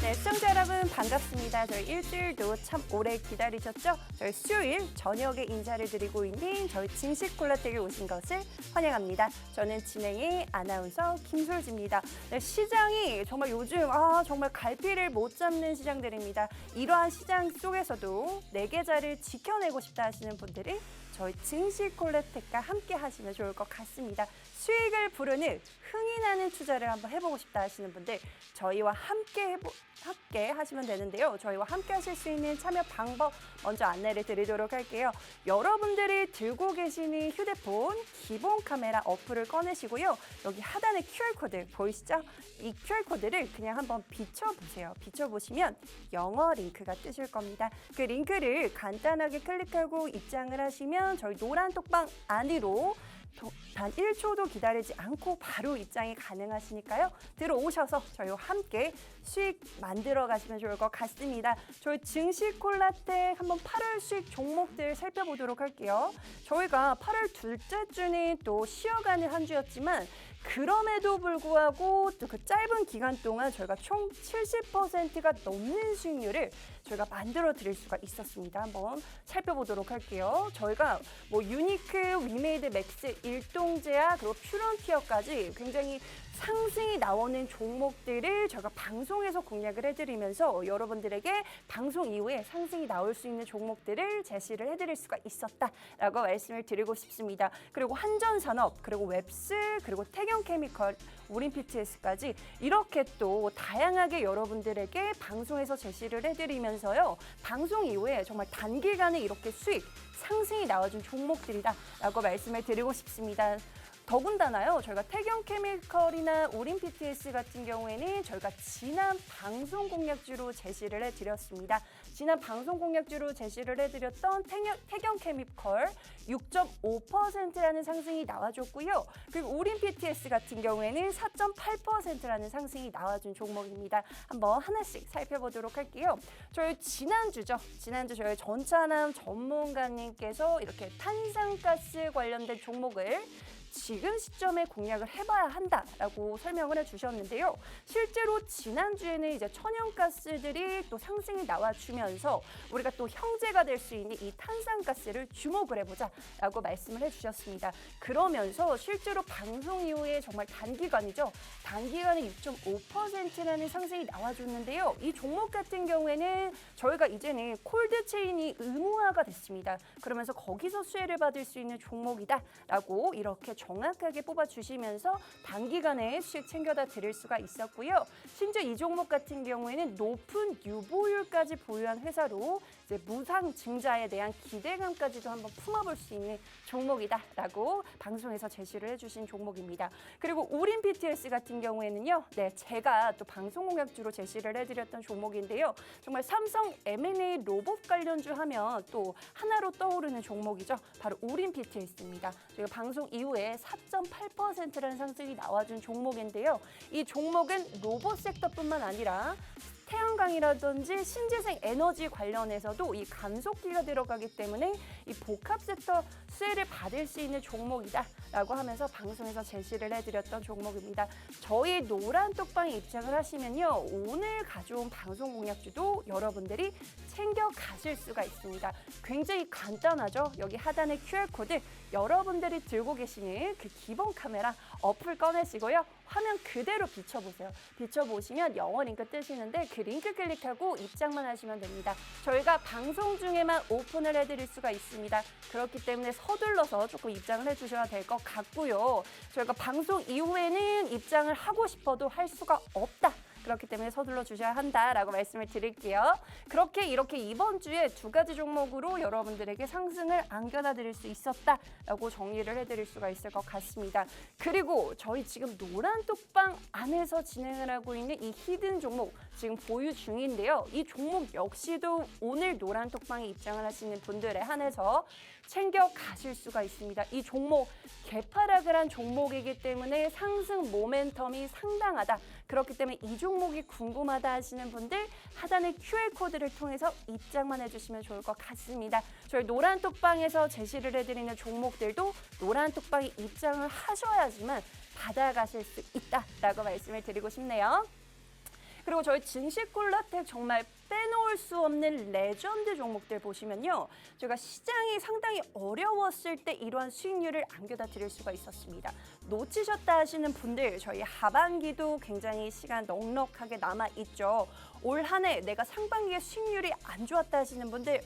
네, 시청자 여러분 반갑습니다. 저희 일주일도 참 오래 기다리셨죠? 저희 수요일 저녁에 인사를 드리고 있는 저희 진식콜라텍에 오신 것을 환영합니다. 저는 진행의 아나운서 김솔지입니다. 네, 시장이 정말 요즘 정말 갈피를 못 잡는 시장들입니다. 이러한 시장 속에서도 내 계좌를 지켜내고 싶다 하시는 분들이 저희 진식콜라텍과 함께 하시면 좋을 것 같습니다. 수익을 부르는 흥이 나는 투자를 한번 해보고 싶다 하시는 분들 저희와 함께 하시면 되는데요. 저희와 함께 하실 수 있는 참여 방법 먼저 안내를 드리도록 할게요. 여러분들이 들고 계시는 휴대폰 기본 카메라 어플을 꺼내시고요. 여기 하단에 QR코드 보이시죠? 이 QR코드를 그냥 한번 비춰보세요. 비춰보시면 영어 링크가 뜨실 겁니다. 그 링크를 간단하게 클릭하고 입장을 하시면 저희 노란 톡방 안으로 단 1초도 기다리지 않고 바로 입장이 가능하시니까요. 들어오셔서 저희와 함께 수익 만들어 가시면 좋을 것 같습니다. 저희 증시콜라텍 한번 8월 수익 종목들 살펴보도록 할게요. 저희가 8월 둘째 주는 또 쉬어가는 한 주였지만 그럼에도 불구하고 또 그 짧은 기간 동안 저희가 총 70%가 넘는 수익률을 저희가 만들어 드릴 수가 있었습니다. 한번 살펴보도록 할게요. 저희가 유니크, 위메이드, 맥스, 일동제약, 그리고 퓨런티어까지 굉장히 상승이 나오는 종목들을 저희가 방송에서 공략을 해드리면서 여러분들에게 방송 이후에 상승이 나올 수 있는 종목들을 제시를 해드릴 수가 있었다라고 말씀을 드리고 싶습니다. 그리고 한전산업, 그리고 웹스, 그리고 태경케미컬, 우린PTS까지 이렇게 또 다양하게 여러분들에게 방송에서 제시를 해드리면서요. 방송 이후에 정말 단기간에 이렇게 수익, 상승이 나와준 종목들이다라고 말씀을 드리고 싶습니다. 더군다나요, 저희가 태경케미컬이나 우린PTS 같은 경우에는 저희가 지난 방송 공략주로 제시를 해드렸습니다. 지난 방송 공략주로 제시를 해드렸던 태경케미컬 6.5%라는 상승이 나와줬고요. 그리고 우린PTS 같은 경우에는 4.8%라는 상승이 나와준 종목입니다. 한번 하나씩 살펴보도록 할게요. 저희 지난주 저희 전차남 전문가님께서 이렇게 탄산가스 관련된 종목을 지금 시점에 공략을 해봐야 한다라고 설명을 해주셨는데요. 실제로 지난주에는 이제 천연가스들이 또 상승이 나와주면서 우리가 또 형제가 될 수 있는 이 탄산가스를 주목을 해보자라고 말씀을 해주셨습니다. 그러면서 실제로 방송 이후에 정말 단기간이죠. 단기간에 6.5%라는 상승이 나와줬는데요. 이 종목 같은 경우에는 저희가 이제는 콜드체인이 의무화가 됐습니다. 그러면서 거기서 수혜를 받을 수 있는 종목이다라고 이렇게 정확하게 뽑아주시면서 단기간에 수익 챙겨다 드릴 수가 있었고요. 심지어 이 종목 같은 경우에는 높은 유보율까지 보유한 회사로 이제 무상 증자에 대한 기대감까지도 한번 품어볼 수 있는 종목이다라고 방송에서 제시를 해주신 종목입니다. 그리고 우린PTS 같은 경우에는요, 제가 또 방송 공약주로 제시를 해드렸던 종목인데요. 정말 삼성 M&A 로봇 관련주 하면 또 하나로 떠오르는 종목이죠. 바로 우린PTS입니다. 저희가 방송 이후에 4.8%라는 상승이 나와준 종목인데요. 이 종목은 로봇 섹터뿐만 아니라 태양광이라든지 신재생 에너지 관련해서도 이 감속기가 들어가기 때문에 이 복합 섹터 수혜를 받을 수 있는 종목이다라고 하면서 방송에서 제시를 해드렸던 종목입니다. 저희 노란 톡방에 입장을 하시면요, 오늘 가져온 방송 공략주도 여러분들이 챙겨 가실 수가 있습니다. 굉장히 간단하죠. 여기 하단에 QR코드 여러분들이 들고 계시는 그 기본 카메라 어플 꺼내시고요. 화면 그대로 비춰보세요. 비춰보시면 영어 링크 뜨시는데 그 링크 클릭하고 입장만 하시면 됩니다. 저희가 방송 중에만 오픈을 해드릴 수가 있습니다. 그렇기 때문에 서둘러서 조금 입장을 해주셔야 될 것 같고요. 저희가 방송 이후에는 입장을 하고 싶어도 할 수가 없다. 그렇기 때문에 서둘러 주셔야 한다라고 말씀을 드릴게요. 이렇게 이번 주에 두 가지 종목으로 여러분들에게 상승을 안겨다 드릴 수 있었다라고 정리를 해드릴 수가 있을 것 같습니다. 그리고 저희 지금 노란 톡방 안에서 진행을 하고 있는 이 히든 종목 지금 보유 중인데요. 이 종목 역시도 오늘 노란 톡방에 입장을 하시는 분들에 한해서 챙겨 가실 수가 있습니다. 이 종목 개파락을 한 종목이기 때문에 상승 모멘텀이 상당하다. 그렇기 때문에 이 종목이 궁금하다 하시는 분들 하단의 QR코드를 통해서 입장만 해주시면 좋을 것 같습니다. 저희 노란 톡방에서 제시를 해드리는 종목들도 노란 톡방에 입장을 하셔야지만 받아가실 수 있다라고 말씀을 드리고 싶네요. 그리고 저희 증시콜라텍 정말 빼놓을 수 없는 레전드 종목들 보시면요. 제가 시장이 상당히 어려웠을 때 이러한 수익률을 안겨다 드릴 수가 있었습니다. 놓치셨다 하시는 분들 저희 하반기도 굉장히 시간 넉넉하게 남아있죠. 올 한 해 내가 상반기에 수익률이 안 좋았다 하시는 분들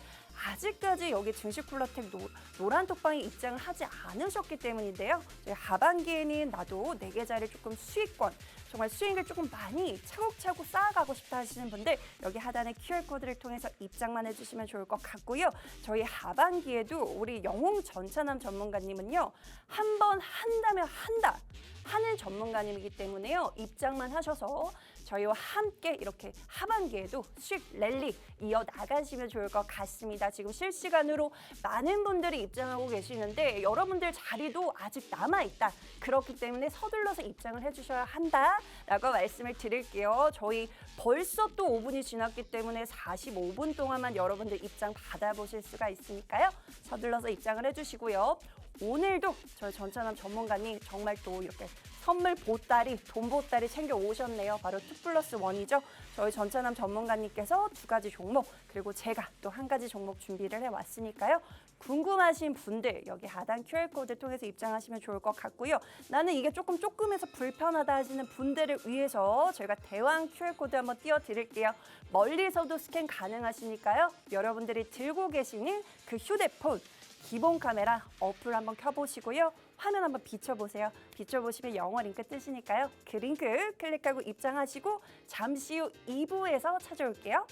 아직까지 여기 증시콜라텍 노란 톡방에 입장을 하지 않으셨기 때문인데요. 저희 하반기에는 나도 내 계좌를 조금 수익권, 정말 수익을 조금 많이 차곡차곡 쌓아가고 싶다 하시는 분들 여기 하단의 QR코드를 통해서 입장만 해주시면 좋을 것 같고요. 저희 하반기에도 우리 영웅 전차남 전문가님은요. 한 번 한다면 한다 하는 전문가님이기 때문에요. 입장만 하셔서 저희와 함께 이렇게 하반기에도 수익 랠리 이어나가시면 좋을 것 같습니다. 지금 실시간으로 많은 분들이 입장하고 계시는데 여러분들 자리도 아직 남아있다. 그렇기 때문에 서둘러서 입장을 해주셔야 한다라고 말씀을 드릴게요. 저희 벌써 또 5분이 지났기 때문에 45분 동안만 여러분들 입장 받아보실 수가 있으니까요. 서둘러서 입장을 해주시고요. 오늘도 저희 전차남 전문가님 정말 또 이렇게 선물 보따리, 돈 보따리 챙겨 오셨네요. 바로 2+1이죠. 저희 전차남 전문가님께서 2가지 종목, 그리고 제가 또 1가지 종목 준비를 해왔으니까요. 궁금하신 분들 여기 하단 QR코드 통해서 입장하시면 좋을 것 같고요. 나는 이게 조금해서 불편하다 하시는 분들을 위해서 저희가 대왕 QR코드 한번 띄워드릴게요. 멀리서도 스캔 가능하시니까요. 여러분들이 들고 계시는 그 휴대폰, 기본 카메라 어플 한번 켜보시고요. 화면 한번 비춰보세요. 비춰보시면 영어 링크 뜨시니까요. 그 링크 클릭하고 입장하시고 잠시 후 2부에서 찾아올게요.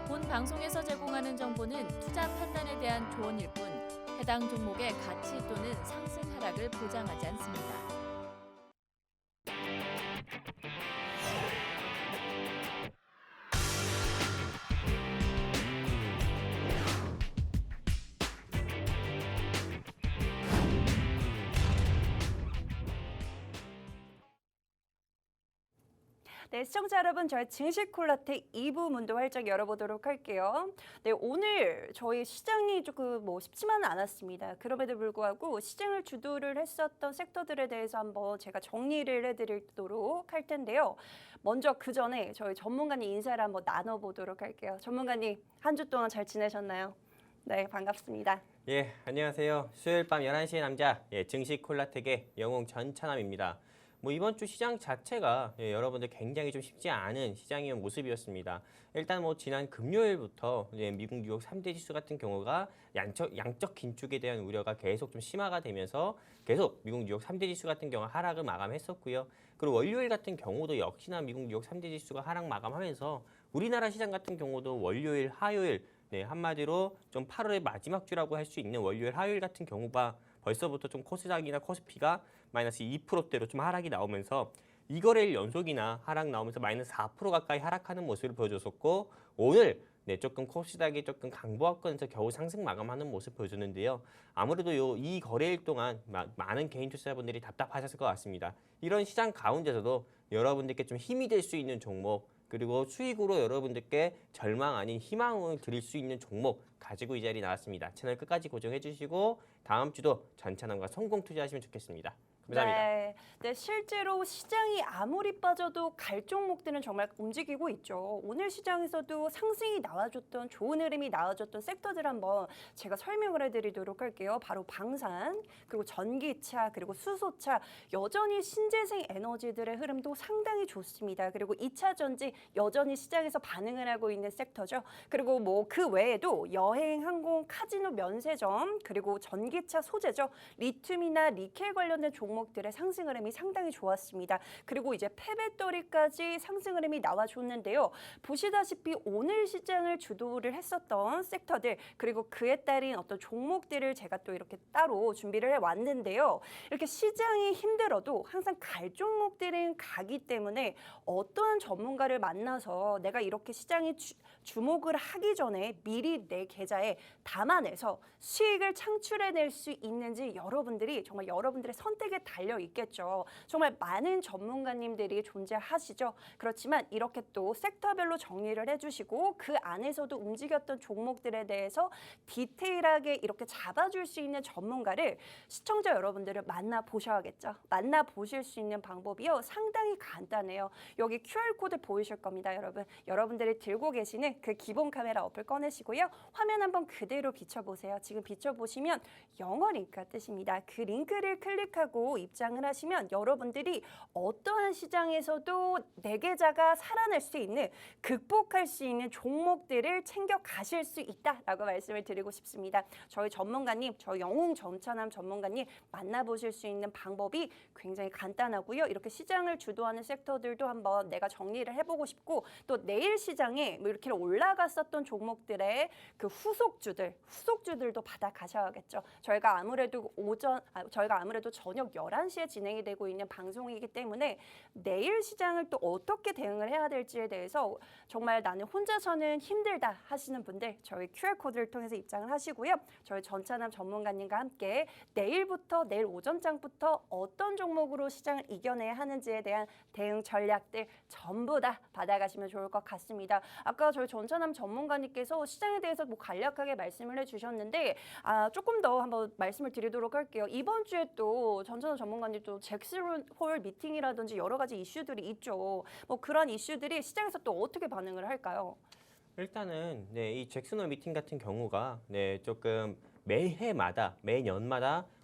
본 방송에서 제공하는 정보는 투자 판단에 대한 조언일 뿐 해당 종목의 가치 또는 상승 하락을 보장하지 않습니다. 네, 시청자 여러분, 저희 증시콜라텍 2부 문도 활짝 열어보도록 할게요. 네, 오늘 저희 시장이 조금 쉽지만은 않았습니다. 그럼에도 불구하고 시장을 주도를 했었던 섹터들에 대해서 한번 제가 정리를 해드리도록 할 텐데요. 먼저 그 전에 저희 전문가님 인사를 한번 나눠보도록 할게요. 전문가님, 한 주 동안 잘 지내셨나요? 네, 반갑습니다. 예, 안녕하세요. 수요일 밤 11시의 남자, 증시콜라텍의 영웅 전차남입니다. 이번 주 시장 자체가 여러분들 굉장히 좀 쉽지 않은 시장의 모습이었습니다. 일단 지난 금요일부터 미국 뉴욕 3대 지수 같은 경우가 양적 긴축에 대한 우려가 계속 좀 심화가 되면서 계속 미국 뉴욕 3대 지수 같은 경우 하락을 마감했었고요. 그리고 월요일 같은 경우도 역시나 미국 뉴욕 3대 지수가 하락 마감하면서 우리나라 시장 같은 경우도 월요일, 화요일 한마디로 좀 8월의 마지막 주라고 할 수 있는 월요일, 화요일 같은 경우가 벌써부터 좀 코스닥이나 코스피가 마이너스 2%대로 좀 하락이 나오면서 2거래일 연속이나 하락 나오면서 마이너스 4% 가까이 하락하는 모습을 보여줬었고 오늘 조금 코스닥이 조금 강보합권에서 겨우 상승 마감하는 모습 보여줬는데요. 아무래도 이 거래일 동안 많은 개인 투자자분들이 답답하셨을 것 같습니다. 이런 시장 가운데서도 여러분들께 좀 힘이 될 수 있는 종목 그리고 수익으로 여러분들께 절망 아닌 희망을 드릴 수 있는 종목 가지고 이 자리에 나왔습니다. 채널 끝까지 고정해 주시고 다음 주도 전차남과 성공 투자하시면 좋겠습니다. 감사합니다. 네, 실제로 시장이 아무리 빠져도 갈 종목들은 정말 움직이고 있죠. 오늘 시장에서도 상승이 나와줬던 좋은 흐름이 나와줬던 섹터들 한번 제가 설명을 해드리도록 할게요. 바로 방산, 그리고 전기차, 그리고 수소차, 여전히 신재생 에너지들의 흐름도 상당히 좋습니다. 그리고 2차 전지 여전히 시장에서 반응을 하고 있는 섹터죠. 그리고 뭐 그 외에도 여행, 항공, 카지노, 면세점, 그리고 전기차 소재죠. 리튬이나 니켈 관련된 종목들의 상승 흐름이 상당히 좋았습니다. 그리고 이제 폐배터리까지 상승 흐름이 나와줬는데요. 보시다시피 오늘 시장을 주도를 했었던 섹터들, 그리고 그에 따른 어떤 종목들을 제가 또 이렇게 따로 준비를 해왔는데요. 이렇게 시장이 힘들어도 항상 갈 종목들은 가기 때문에 어떠한 전문가를 만나서 내가 이렇게 시장이 주목을 하기 전에 미리 내 계좌에 담아내서 수익을 창출해낼 수 있는지 여러분들이 정말 여러분들의 선택에 달려 있겠죠. 정말 많은 전문가님들이 존재하시죠. 그렇지만 이렇게 또 섹터별로 정리를 해주시고 그 안에서도 움직였던 종목들에 대해서 디테일하게 이렇게 잡아줄 수 있는 전문가를 시청자 여러분들을 만나보셔야겠죠. 만나보실 수 있는 방법이요. 상당히 간단해요. 여기 QR코드 보이실 겁니다, 여러분. 여러분들이 들고 계시는 그 기본 카메라 어플 꺼내시고요. 화면 한번 그대로 비춰보세요. 지금 비춰보시면 영어 링크가 뜨십니다. 그 링크를 클릭하고 입장을 하시면 여러분들이 어떠한 시장에서도 내 계좌가 살아날 수 있는, 극복할 수 있는 종목들을 챙겨 가실 수 있다라고 말씀을 드리고 싶습니다. 저희 전문가님, 저희 영웅 전찬함 전문가님 만나보실 수 있는 방법이 굉장히 간단하고요. 이렇게 시장을 주도하는 섹터들도 한번 내가 정리를 해보고 싶고 또 내일 시장에 뭐 이렇게 올라갔었던 종목들의 그 후속주들도 받아 가셔야겠죠. 저희가 아무래도 저녁 11시에 진행이 되고 있는 방송이기 때문에 내일 시장을 또 어떻게 대응을 해야 될지에 대해서 정말 나는 혼자서는 힘들다 하시는 분들 저희 QR코드를 통해서 입장을 하시고요. 저희 전찬함 전문가님과 함께 내일 오전장부터 어떤 종목으로 시장을 이겨내야 하는지에 대한 대응 전략들 전부 다 받아가시면 좋을 것 같습니다. 아까 저희 전찬함 전문가님께서 시장에 대해서 뭐 간략하게 말씀을 해주셨는데 조금 더 한번 말씀을 드리도록 할게요. 이번 주에 또 전찬함 전문가님 또 잭슨홀 미팅이라든지 여러 가지 이슈들이 있죠. 뭐 그런 이슈들이 시장에서 또 어떻게 반응을 할까요? 일단은 이 잭슨홀 미팅 같은 경우가 조금 매년마다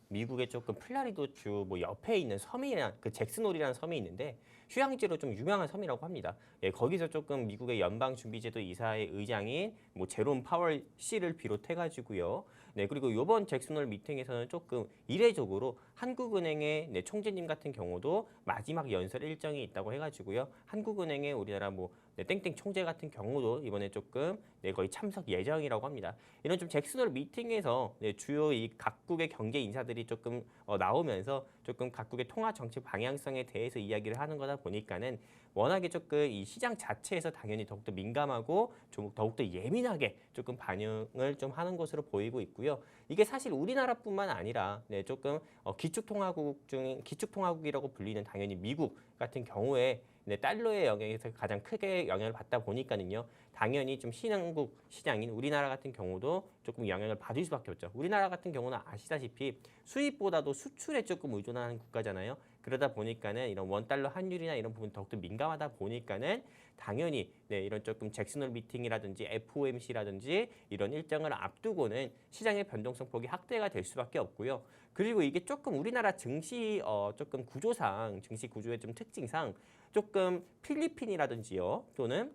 미국의 조금 플라리도 주 뭐 옆에 있는 섬이란 그 잭슨홀이라는 섬이 있는데 휴양지로 좀 유명한 섬이라고 합니다. 거기서 조금 미국의 연방준비제도 이사의 의장인 뭐 제롬 파월 씨를 비롯해가지고요. 그리고 이번 잭슨홀 미팅에서는 조금 이례적으로 한국은행의 총재님 같은 경우도 마지막 연설 일정이 있다고 해가지고요. 한국은행의 우리나라 뭐 땡땡 총재 같은 경우도 이번에 조금 거의 참석 예정이라고 합니다. 이런 좀 잭슨홀 미팅에서 주요 이 각국의 경제 인사들이 조금 나오면서 조금 각국의 통화 정책 방향성에 대해서 이야기를 하는 거다 보니까는 워낙에 조금 이 시장 자체에서 당연히 더욱더 민감하고 좀 더욱더 예민하게 조금 반영을 좀 하는 것으로 보이고 있고요. 이게 사실 우리나라뿐만 아니라 조금 기축통화국이라고 불리는 당연히 미국 같은 경우에 달러의 영향에서 가장 크게 영향을 받다 보니까는요. 당연히 좀 신흥국 시장인 우리나라 같은 경우도 조금 영향을 받을 수밖에 없죠. 우리나라 같은 경우는 아시다시피 수입보다도 수출에 조금 의존하는 국가잖아요. 그러다 보니까는 이런 원달러 환율이나 이런 부분 더욱더 민감하다 보니까는 당연히 이런 조금 잭슨홀 미팅이라든지 FOMC라든지 이런 일정을 앞두고는 시장의 변동성 폭이 확대가 될 수밖에 없고요. 그리고 이게 조금 우리나라 증시 조금 구조상 증시 구조의 좀 특징상 조금 필리핀이라든지요 또는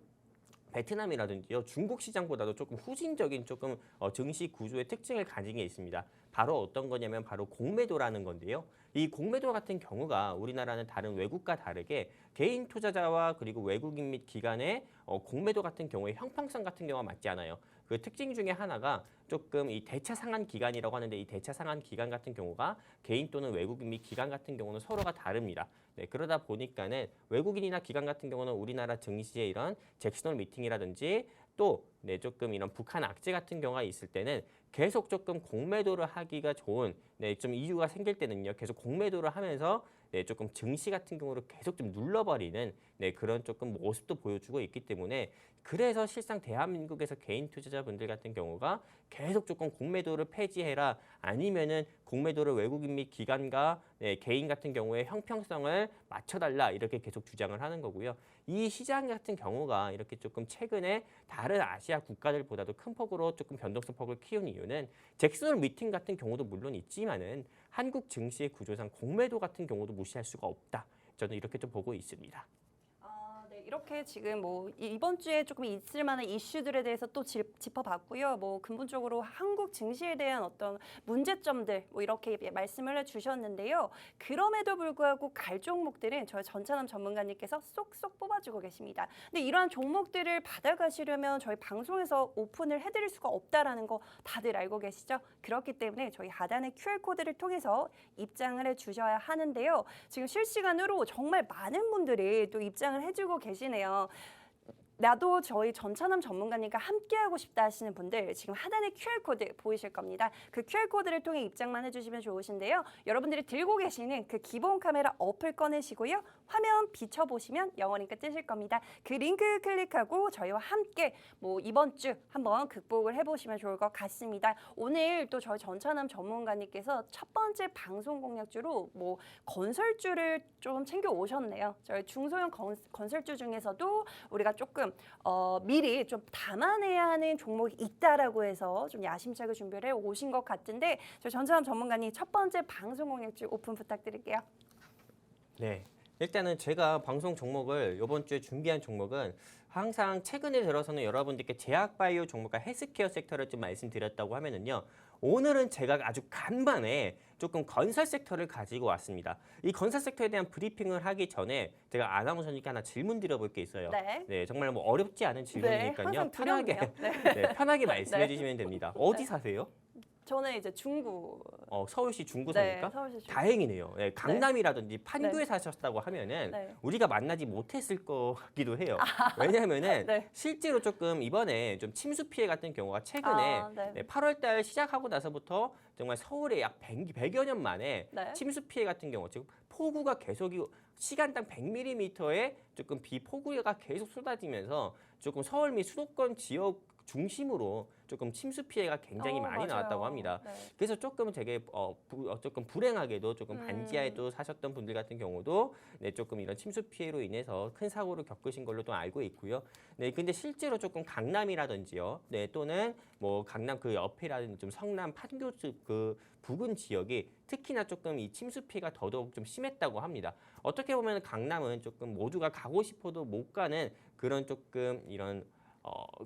베트남이라든지요 중국 시장보다도 조금 후진적인 조금 증시 구조의 특징을 가진 게 있습니다. 바로 어떤 거냐면 바로 공매도라는 건데요. 이 공매도 같은 경우가 우리나라는 다른 외국과 다르게 개인 투자자와 그리고 외국인 및 기관의 공매도 같은 경우에 형평성 같은 경우가 맞지 않아요. 그 특징 중에 하나가 조금 이 대차 상한 기간이라고 하는데 이 대차 상한 기간 같은 경우가 개인 또는 외국인 및 기관 같은 경우는 서로가 다릅니다. 그러다 보니까는 외국인이나 기관 같은 경우는 우리나라 증시에 이런 잭슨홀 미팅이라든지 또 조금 이런 북한 악재 같은 경우가 있을 때는 계속 조금 공매도를 하기가 좋은 좀 이유가 생길 때는요. 계속 공매도를 하면서 조금 증시 같은 경우를 계속 좀 눌러버리는 네, 그런 조금 모습도 보여주고 있기 때문에 그래서 실상 대한민국에서 개인 투자자분들 같은 경우가 계속 조금 공매도를 폐지해라 아니면은 공매도를 외국인 및 기관과 네, 개인 같은 경우에 형평성을 맞춰달라 이렇게 계속 주장을 하는 거고요. 이 시장 같은 경우가 이렇게 조금 최근에 다른 아시아 국가들보다도 큰 폭으로 조금 변동성 폭을 키운 이유는 잭슨 미팅 같은 경우도 물론 있지만은 한국 증시의 구조상 공매도 같은 경우도 무시할 수가 없다. 저는 이렇게 좀 보고 있습니다. 네, 이렇게 지금 뭐 이번 주에 조금 있을 만한 이슈들에 대해서 또 짚어봤고요. 뭐 근본적으로 한국 증시에 대한 어떤 문제점들 뭐 이렇게 말씀을 해주셨는데요. 그럼에도 불구하고 갈 종목들은 저희 전찬남 전문가님께서 쏙쏙 뽑아주고 계십니다. 근데 이러한 종목들을 받아가시려면 저희 방송에서 오픈을 해드릴 수가 없다라는 거 다들 알고 계시죠? 그렇기 때문에 저희 하단의 QR코드를 통해서 입장을 해주셔야 하는데요. 지금 실시간으로 정말 많은 분들이 또 입장을 해주고 계시네요. 나도 저희 전찬남 전문가님과 함께하고 싶다 하시는 분들 지금 하단에 QR코드 보이실 겁니다. 그 QR코드를 통해 입장만 해주시면 좋으신데요. 여러분들이 들고 계시는 그 기본 카메라 어플 꺼내시고요. 화면 비춰보시면 영어 링크 뜨실 겁니다. 그 링크 클릭하고 저희와 함께 뭐 이번 주 한번 극복을 해보시면 좋을 것 같습니다. 오늘 또 저희 전찬남 전문가님께서 첫 번째 방송 공략주로 뭐 건설주를 좀 챙겨 오셨네요. 저희 중소형 건설주 중에서도 우리가 조금 미리 좀 담아내야 하는 종목이 있다라고 해서 좀 야심차게 준비를 해 오신 것 같은데 저희 전찬남 전문가님 첫 번째 방송 공략주 오픈 부탁드릴게요. 네. 일단은 제가 방송 종목을 이번 주에 준비한 종목은 항상 최근에 들어서는 여러분들께 제약바이오 종목과 헬스케어 섹터를 좀 말씀드렸다고 하면은요. 오늘은 제가 아주 간만에 조금 건설 섹터를 가지고 왔습니다. 이 건설 섹터에 대한 브리핑을 하기 전에 제가 아나운서님께 하나 질문 드려볼 게 있어요. 네. 정말 뭐 어렵지 않은 질문이니까요. 항상 편하게 두렵네요. 네, 편하게 말씀해 주시면 됩니다. 어디 사세요? 저는 이제 중구. 서울시 중구 네, 사니까 서울시 중구. 다행이네요. 네, 강남이라든지 판교에 사셨다고 하면은 네. 우리가 만나지 못했을 것 같기도 해요. 왜냐하면은 네. 실제로 조금 이번에 좀 침수 피해 같은 경우가 최근에 네. 8월달 시작하고 나서부터 정말 서울에 약 100여 년 만에 네. 침수 피해 같은 경우 지금 폭우가 계속 시간당 100mm의 조금 비폭우가 계속 쏟아지면서 조금 서울 및 수도권 지역 중심으로 조금 침수 피해가 굉장히 많이 맞아요. 나왔다고 합니다. 네. 그래서 조금 되게 조금 불행하게도 조금 반지하에도 사셨던 분들 같은 경우도 네, 조금 이런 침수 피해로 인해서 큰 사고를 겪으신 걸로도 알고 있고요. 네, 근데 실제로 조금 강남이라든지요, 네, 또는 뭐 강남 그 옆이라든지 좀 성남 판교 그 부근 지역이 특히나 조금 이 침수 피해가 더더욱 좀 심했다고 합니다. 어떻게 보면 강남은 조금 모두가 가고 싶어도 못 가는 그런 조금 이런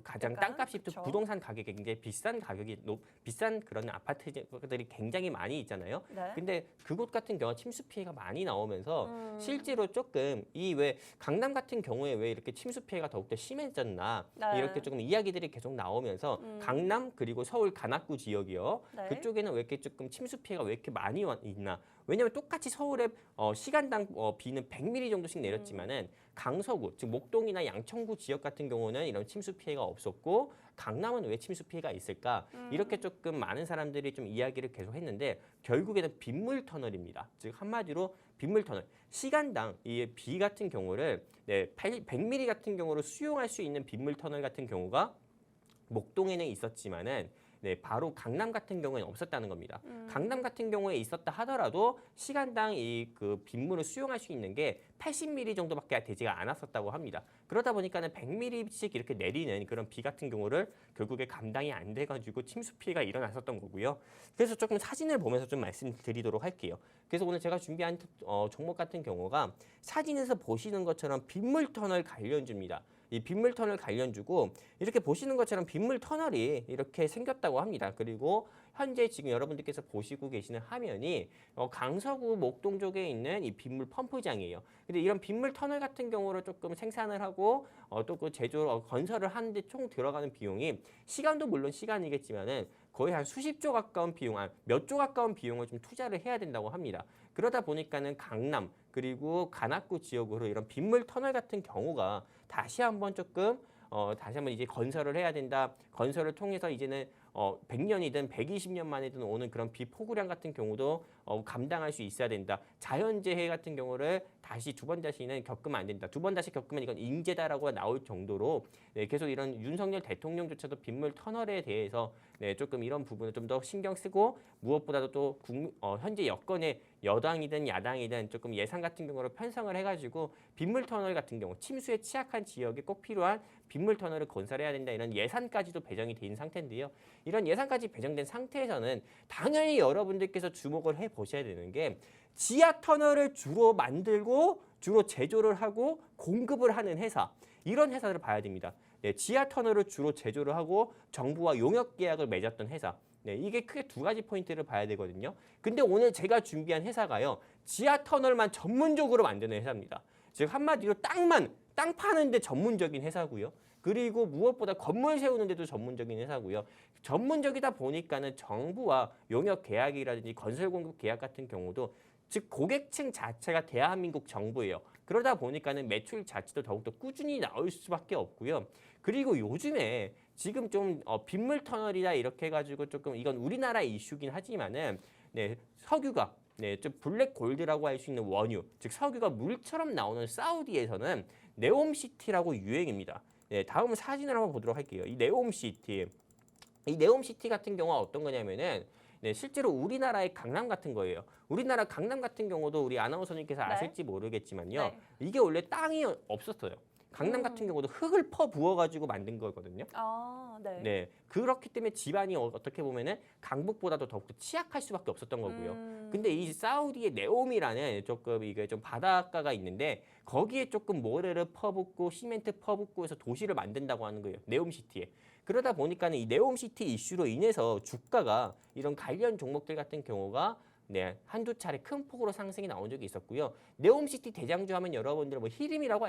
가장 약간? 땅값이 또 그쵸. 부동산 가격이 굉장히 비싼 가격이 비싼 그런 아파트들이 굉장히 많이 있잖아요. 네. 근데 그곳 같은 경우 침수 피해가 많이 나오면서 실제로 조금 이 왜 강남 같은 경우에 왜 이렇게 침수 피해가 더욱더 심해졌나 네. 이렇게 조금 이야기들이 계속 나오면서 강남 그리고 서울 관악구 지역이요. 네. 그쪽에는 왜 이렇게 조금 침수 피해가 왜 이렇게 많이 있나? 왜냐하면 똑같이 서울에 시간당 비는 100mm 정도씩 내렸지만은 강서구, 즉 목동이나 양천구 지역 같은 경우는 이런 침수 피해가 없었고 강남은 왜 침수 피해가 있을까? 이렇게 조금 많은 사람들이 좀 이야기를 계속 했는데 결국에는 빗물 터널입니다. 즉 한마디로 빗물 터널. 시간당 이 비 같은 경우를 100mm 같은 경우로 수용할 수 있는 빗물 터널 같은 경우가 목동에는 있었지만은 바로 강남 같은 경우에는 없었다는 겁니다. 강남 같은 경우에 있었다 하더라도 시간당 이 그 빗물을 수용할 수 있는 게 80mm 정도밖에 되지가 않았었다고 합니다. 그러다 보니까는 100mm씩 이렇게 내리는 그런 비 같은 경우를 결국에 감당이 안 돼가지고 침수 피해가 일어났었던 거고요. 그래서 조금 사진을 보면서 좀 말씀드리도록 할게요. 그래서 오늘 제가 준비한 종목 같은 경우가 사진에서 보시는 것처럼 빗물 터널 관련주입니다. 이 빗물 터널 관련주고 이렇게 보시는 것처럼 빗물 터널이 이렇게 생겼다고 합니다. 그리고 현재 지금 여러분들께서 보시고 계시는 화면이 강서구 목동 쪽에 있는 이 빗물 펌프장이에요. 근데 이런 빗물 터널 같은 경우를 조금 생산을 하고 또 그 제조 건설을 하는데 총 들어가는 비용이 시간도 물론 시간이겠지만은 거의 한 수십조 가까운 비용, 몇 조 가까운 비용을 좀 투자를 해야 된다고 합니다. 그러다 보니까는 강남 그리고 관악구 지역으로 이런 빗물 터널 같은 경우가 다시 한번 조금 다시 한번 이제 건설을 해야 된다. 건설을 통해서 이제는 100년이든 120년 만이든 오는 그런 비폭우량 같은 경우도 감당할 수 있어야 된다. 자연재해 같은 경우를 다시 두 번 다시는 겪으면 안 된다. 두 번 다시 겪으면 이건 인재다라고 나올 정도로 네, 계속 이런 윤석열 대통령조차도 빗물 터널에 대해서 네, 조금 이런 부분을 좀 더 신경 쓰고 무엇보다도 또 현재 여건에 여당이든 야당이든 조금 예산 같은 경우를 편성을 해가지고 빗물 터널 같은 경우 침수에 취약한 지역에 꼭 필요한 빗물 터널을 건설해야 된다 이런 예산까지도 배정이 돼 있는 상태인데요. 이런 예산까지 배정된 상태에서는 당연히 여러분들께서 주목을 해보셔야 되는 게 지하 터널을 주로 만들고 주로 제조를 하고 공급을 하는 회사 이런 회사들을 봐야 됩니다. 네, 지하 터널을 주로 제조를 하고 정부와 용역 계약을 맺었던 회사. 네, 이게 크게 두 가지 포인트를 봐야 되거든요. 근데 오늘 제가 준비한 회사가요. 지하 터널만 전문적으로 만드는 회사입니다. 즉 한마디로 땅 파는데 전문적인 회사고요. 그리고 무엇보다 건물 세우는데도 전문적인 회사고요. 전문적이다 보니까는 정부와 용역 계약이라든지 건설 공급 계약 같은 경우도 즉 고객층 자체가 대한민국 정부예요. 그러다 보니까는 매출 자체도 더욱더 꾸준히 나올 수밖에 없고요. 그리고 요즘에 지금 좀 빗물 터널이다 이렇게 해가지고 조금 이건 우리나라 이슈긴 하지만은 네, 석유가 네, 좀 블랙 골드라고 할 수 있는 원유, 즉 석유가 물처럼 나오는 사우디에서는 네옴시티라고 유행입니다. 네, 다음 사진을 한번 보도록 할게요. 이 네옴시티 같은 경우가 어떤 거냐면은 네, 실제로 우리나라의 강남 같은 거예요. 우리나라 강남 같은 경우도 우리 아나운서님께서 네. 아실지 모르겠지만요. 네. 이게 원래 땅이 없었어요. 강남 같은 경우도 흙을 퍼 부어가지고 만든 거거든요. 아, 네. 네, 그렇기 때문에 집안이 어떻게 보면은 강북보다도 더욱더 취약할 수밖에 없었던 거고요. 근데 이 사우디의 네옴이라는 조금 이게 좀 바닷가가 있는데 거기에 조금 모래를 퍼붓고 시멘트 퍼붓고 해서 도시를 만든다고 하는 거예요. 네옴시티에. 그러다 보니까는 이 네옴시티 이슈로 인해서 주가가 이런 관련 종목들 같은 경우가 네, 한두 차례 큰 폭으로 상승이 나온 적이 있었고요. 네옴시티 대장주 하면 여러분들 뭐 히림이라고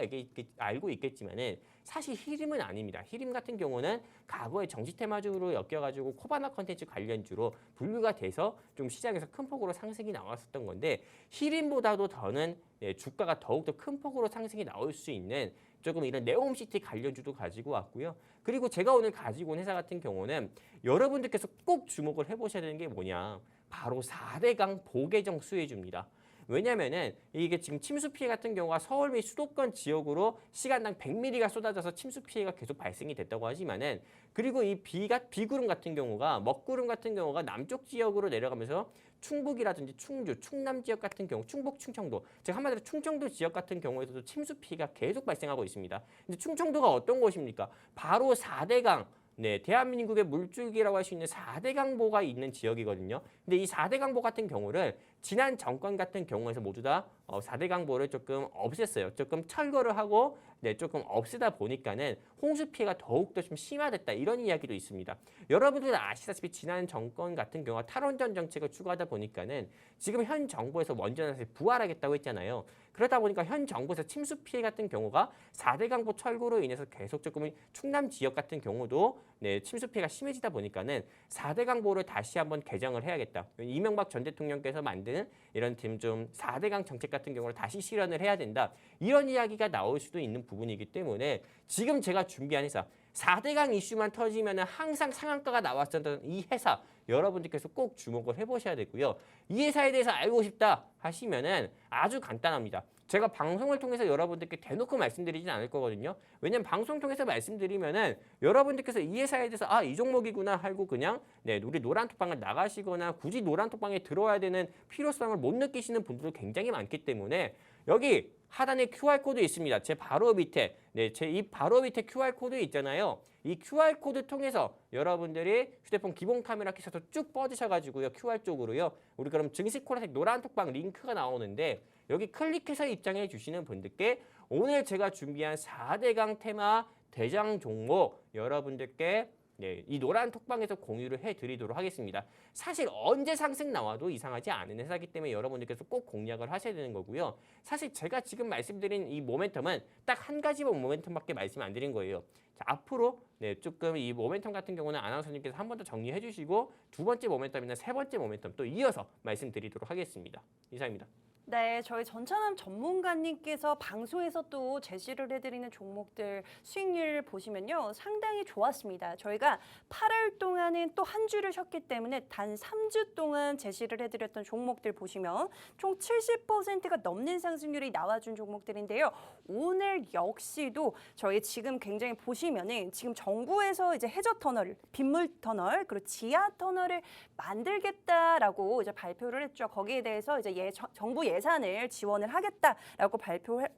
알고 있겠지만은 사실 히림은 아닙니다. 히림 같은 경우는 과거에 정치 테마주로 엮여가지고 코바나 컨텐츠 관련주로 분류가 돼서 좀 시장에서 큰 폭으로 상승이 나왔었던 건데 히림보다도 더는 네, 주가가 더욱더 큰 폭으로 상승이 나올 수 있는 조금 이런 네옴시티 관련주도 가지고 왔고요. 그리고 제가 오늘 가지고 온 회사 같은 경우는 여러분들께서 꼭 주목을 해보셔야 되는 게 뭐냐. 바로 4대강 보계정 수혜주입니다. 왜냐면은 이게 지금 침수 피해 같은 경우가 서울 및 수도권 지역으로 시간당 100mm가 쏟아져서 침수 피해가 계속 발생이 됐다고 하지만은 그리고 이 비구름 같은 경우가 먹구름 같은 경우가 남쪽 지역으로 내려가면서 충북이라든지 충주, 충남 지역 같은 경우, 충북, 충청도, 즉 한마디로 충청도 지역 같은 경우에서도 침수 피해가 계속 발생하고 있습니다. 근데 충청도가 어떤 곳입니까? 바로 4대강 네, 대한민국의 물줄기라고 할 수 있는 4대 강보가 있는 지역이거든요. 근데 이 4대 강보 같은 경우를 지난 정권 같은 경우에서 모두 다 4대 강보를 조금 없앴어요. 조금 철거를 하고 네, 조금 없애다 보니까는 홍수 피해가 더욱더 좀 심화됐다. 이런 이야기도 있습니다. 여러분들 아시다시피 지난 정권 같은 경우가 탈원전 정책을 추구하다 보니까는 지금 현 정부에서 원전에서 부활하겠다고 했잖아요. 그러다 보니까 현 정부에서 침수 피해 같은 경우가 4대 강보 철거로 인해서 계속 조금 충남 지역 같은 경우도 네, 침수 피해가 심해지다 보니까는 4대 강보를 다시 한번 개정을 해야겠다. 이명박 전 대통령께서 만든 이런 좀 4대 강 정책 같은 경우를 다시 실현을 해야 된다. 이런 이야기가 나올 수도 있는 부분이기 때문에 지금 제가 준비한 회사 4대 강 이슈만 터지면 항상 상한가가 나왔었던 이 회사 여러분들께서 꼭 주목을 해보셔야 되고요. 이 회사에 대해서 알고 싶다 하시면은 아주 간단합니다. 제가 방송을 통해서 여러분들께 대놓고 말씀드리진 않을 거거든요. 왜냐면 방송 통해서 말씀드리면은 여러분들께서 이 회사에 대해서 이 종목이구나 하고 그냥 네, 우리 노란톡방을 나가시거나 굳이 노란톡방에 들어와야 되는 필요성을 못 느끼시는 분들도 굉장히 많기 때문에 여기 하단에 QR코드 있습니다. 제 바로 밑에 제 이 바로 밑에 QR코드 있잖아요. 이 QR코드 통해서 여러분들이 휴대폰 기본 카메라 켜셔서 쭉 뻗으셔가지고요. QR 쪽으로요. 우리 그럼 증시콜라텍 노란톡방 링크가 나오는데 여기 클릭해서 입장해 주시는 분들께 오늘 제가 준비한 4대강 테마 대장 종목 여러분들께 네, 이 노란 톡방에서 공유를 해드리도록 하겠습니다. 사실 언제 상승 나와도 이상하지 않은 회사이기 때문에 여러분들께서 꼭 공략을 하셔야 되는 거고요. 사실 제가 지금 말씀드린 이 모멘텀은 딱 한 가지 모멘텀밖에 말씀 안 드린 거예요. 자, 앞으로 네, 조금 이 모멘텀 같은 경우는 아나운서님께서 한 번 더 정리해 주시고 두 번째 모멘텀이나 세 번째 모멘텀 또 이어서 말씀드리도록 하겠습니다. 이상입니다. 네, 저희 전찬남 전문가님께서 방송에서 또 제시를 해드리는 종목들 수익률을 보시면요. 상당히 좋았습니다. 저희가 8월 동안은 또 한 주를 쉬었기 때문에 단 3주 동안 제시를 해드렸던 종목들 보시면 총 70%가 넘는 상승률이 나와준 종목들인데요. 오늘 역시도 저희 지금 굉장히 보시면은 지금 정부에서 이제 해저터널, 빗물터널, 그리고 지하터널을 만들겠다라고 이제 발표를 했죠. 거기에 대해서 이제 정부 예산을 지원을 하겠다라고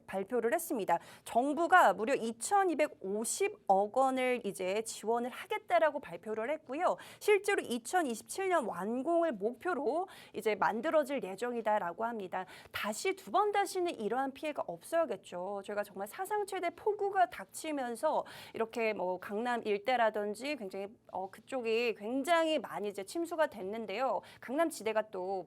발표를 했습니다. 정부가 무려 2,250억 원을 이제 지원을 하겠다라고 발표를 했고요. 실제로 2027년 완공을 목표로 이제 만들어질 예정이다라고 합니다. 다시는 이러한 피해가 없어야겠죠. 저희가 정말 사상 최대 폭우가 닥치면서 이렇게 뭐 강남 일대라든지 굉장히 그쪽이 굉장히 많이 이제 침수가 됐는데요. 강남 지대가 또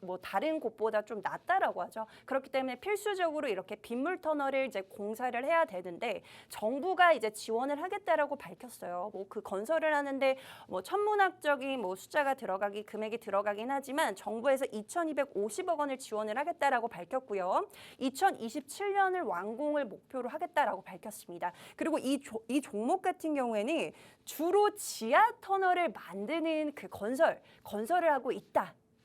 뭐 다른 곳보다 좀 낫다라고 하죠. 그렇기 때문에 필수적으로 이렇게 빗물 터널을 이제 공사를 해야 되는데 정부가 이제 지원을 하겠다라고 밝혔어요. 뭐 그 건설을 하는데 뭐 천문학적인 뭐 숫자가 들어가기 금액이 들어가긴 하지만 정부에서 2,250억 원을 지원을 하겠다라고 밝혔고요. 2027년을 완공을 목표로 하겠다라고 밝혔습니다. 그리고 이 종목 같은 경우에는 주로 지하 터널을 만드는 그 건설을 하고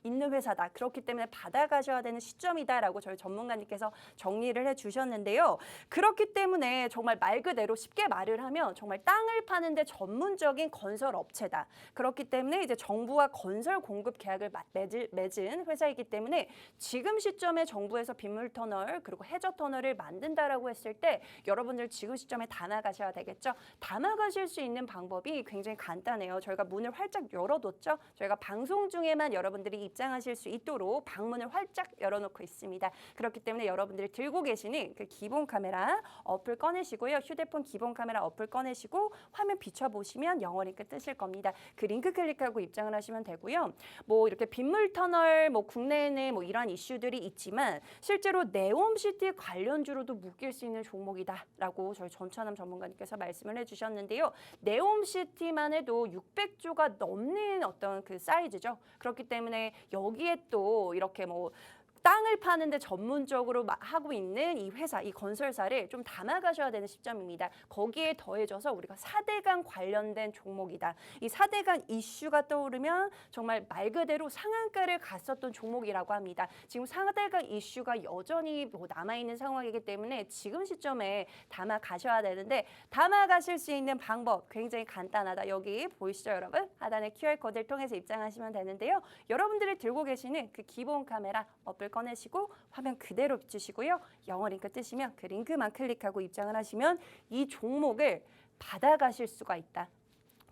있는 회사다. 그렇기 때문에 받아가셔야 되는 시점이다라고 저희 전문가님께서 정리를 해주셨는데요. 그렇기 때문에 정말 말 그대로 쉽게 말을 하면 정말 땅을 파는데 전문적인 건설 업체다. 그렇기 때문에 이제 정부와 건설 공급 계약을 맺은 회사이기 때문에 지금 시점에 정부에서 빗물터널 그리고 해저터널을 만든다라고 했을 때 여러분들 지금 시점에 담아가셔야 되겠죠. 담아가실 수 있는 방법이 굉장히 간단해요. 저희가 문을 활짝 열어뒀죠. 저희가 방송 중에만 여러분들이 입장하실 수 있도록 방문을 활짝 열어놓고 있습니다. 그렇기 때문에 여러분들이 들고 계시는 그 기본 카메라 어플 꺼내시고요. 휴대폰 기본 카메라 어플 꺼내시고 화면 비춰보시면 영어 링크 뜨실 겁니다. 그 링크 클릭하고 입장을 하시면 되고요. 뭐 이렇게 빗물 터널 뭐 국내에는 뭐 이러한 이슈들이 있지만 실제로 네옴시티 관련주로도 묶일 수 있는 종목이다라고 저희 전찬남 전문가님께서 말씀을 해주셨는데요. 네옴시티만 해도 600조가 넘는 어떤 그 사이즈죠. 그렇기 때문에 여기에 또 이렇게 뭐 땅을 파는데 전문적으로 하고 있는 이 회사, 이 건설사를 좀 담아가셔야 되는 시점입니다. 거기에 더해져서 우리가 4대강 관련된 종목이다. 이 4대강 이슈가 떠오르면 정말 말 그대로 상한가를 갔었던 종목이라고 합니다. 지금 4대강 이슈가 여전히 남아있는 상황이기 때문에 지금 시점에 담아가셔야 되는데 담아가실 수 있는 방법 굉장히 간단하다. 여기 보이시죠, 여러분? 하단의 QR코드를 통해서 입장하시면 되는데요. 여러분들이 들고 계시는 그 기본 카메라 어플 꺼내시고 화면 그대로 비추시고요. 영어 링크 뜨시면 그 링크만 클릭하고 입장을 하시면 이 종목을 받아가실 수가 있다.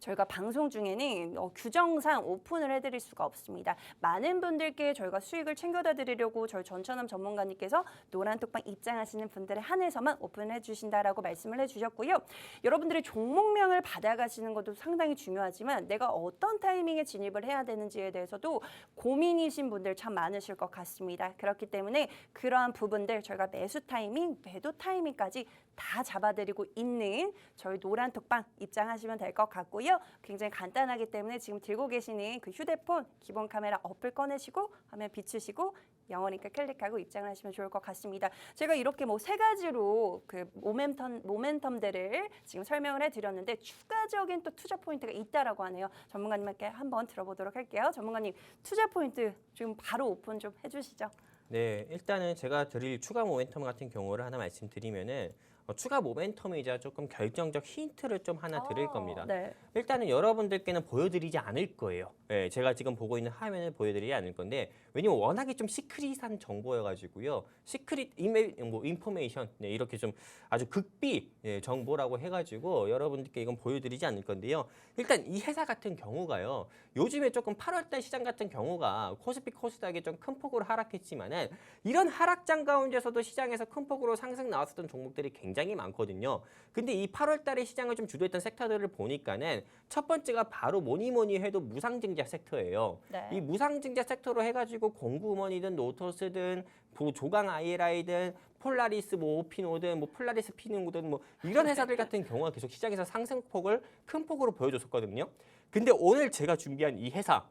저희가 방송 중에는 규정상 오픈을 해드릴 수가 없습니다. 많은 분들께 저희가 수익을 챙겨다 드리려고 저희 전찬남 전문가님께서 노란톡방 입장하시는 분들에 한해서만 오픈해 주신다라고 말씀을 해주셨고요. 여러분들이 종목명을 받아가시는 것도 상당히 중요하지만 내가 어떤 타이밍에 진입을 해야 되는지에 대해서도 고민이신 분들 참 많으실 것 같습니다. 그렇기 때문에 그러한 부분들 저희가 매수 타이밍, 매도 타이밍까지 다 잡아드리고 있는 저희 노란톡방 입장하시면 될 것 같고요. 굉장히 간단하기 때문에 지금 들고 계시는 그 휴대폰 기본 카메라 어플 꺼내시고 화면 비추시고 영어 링크 클릭하고 입장을 하시면 좋을 것 같습니다. 제가 이렇게 뭐 세 가지로 그 모멘텀들을 지금 설명을 해드렸는데 추가적인 또 투자 포인트가 있다라고 하네요. 전문가님께 한번 들어보도록 할게요. 전문가님 투자 포인트 지금 바로 오픈 좀 해주시죠. 네, 일단은 제가 드릴 추가 모멘텀 같은 경우를 하나 말씀드리면은 추가 모멘텀이자 조금 결정적 힌트를 좀 하나 드릴 겁니다. 네. 일단은 여러분들께는 보여드리지 않을 거예요. 네, 제가 지금 보고 있는 화면을 보여드리지 않을 건데 왜냐면 워낙에 좀 시크릿한 정보여가지고요. 시크릿 인포메이션 네, 이렇게 좀 아주 극비 정보라고 해가지고 여러분들께 이건 보여드리지 않을 건데요. 일단 이 회사 같은 경우가요. 요즘에 조금 8월달 시장 같은 경우가 코스피 코스닥이 좀 큰 폭으로 하락했지만은 이런 하락장 가운데서도 시장에서 큰 폭으로 상승 나왔었던 종목들이 굉장히 많거든요. 근데 이 8월달에 시장을 좀 주도했던 섹터들을 보니까는 첫 번째가 바로 뭐니 해도 무상증자 섹터예요. 네. 이 무상증자 섹터로 해가지고 공구먼이든 노토스든 조강 ILI든 폴라리스 뭐 오피노든 뭐 폴라리스 피노든 뭐 이런 회사들 같은 경우가 계속 시장에서 상승폭을 큰 폭으로 보여줬었거든요. 근데 오늘 제가 준비한 이 회사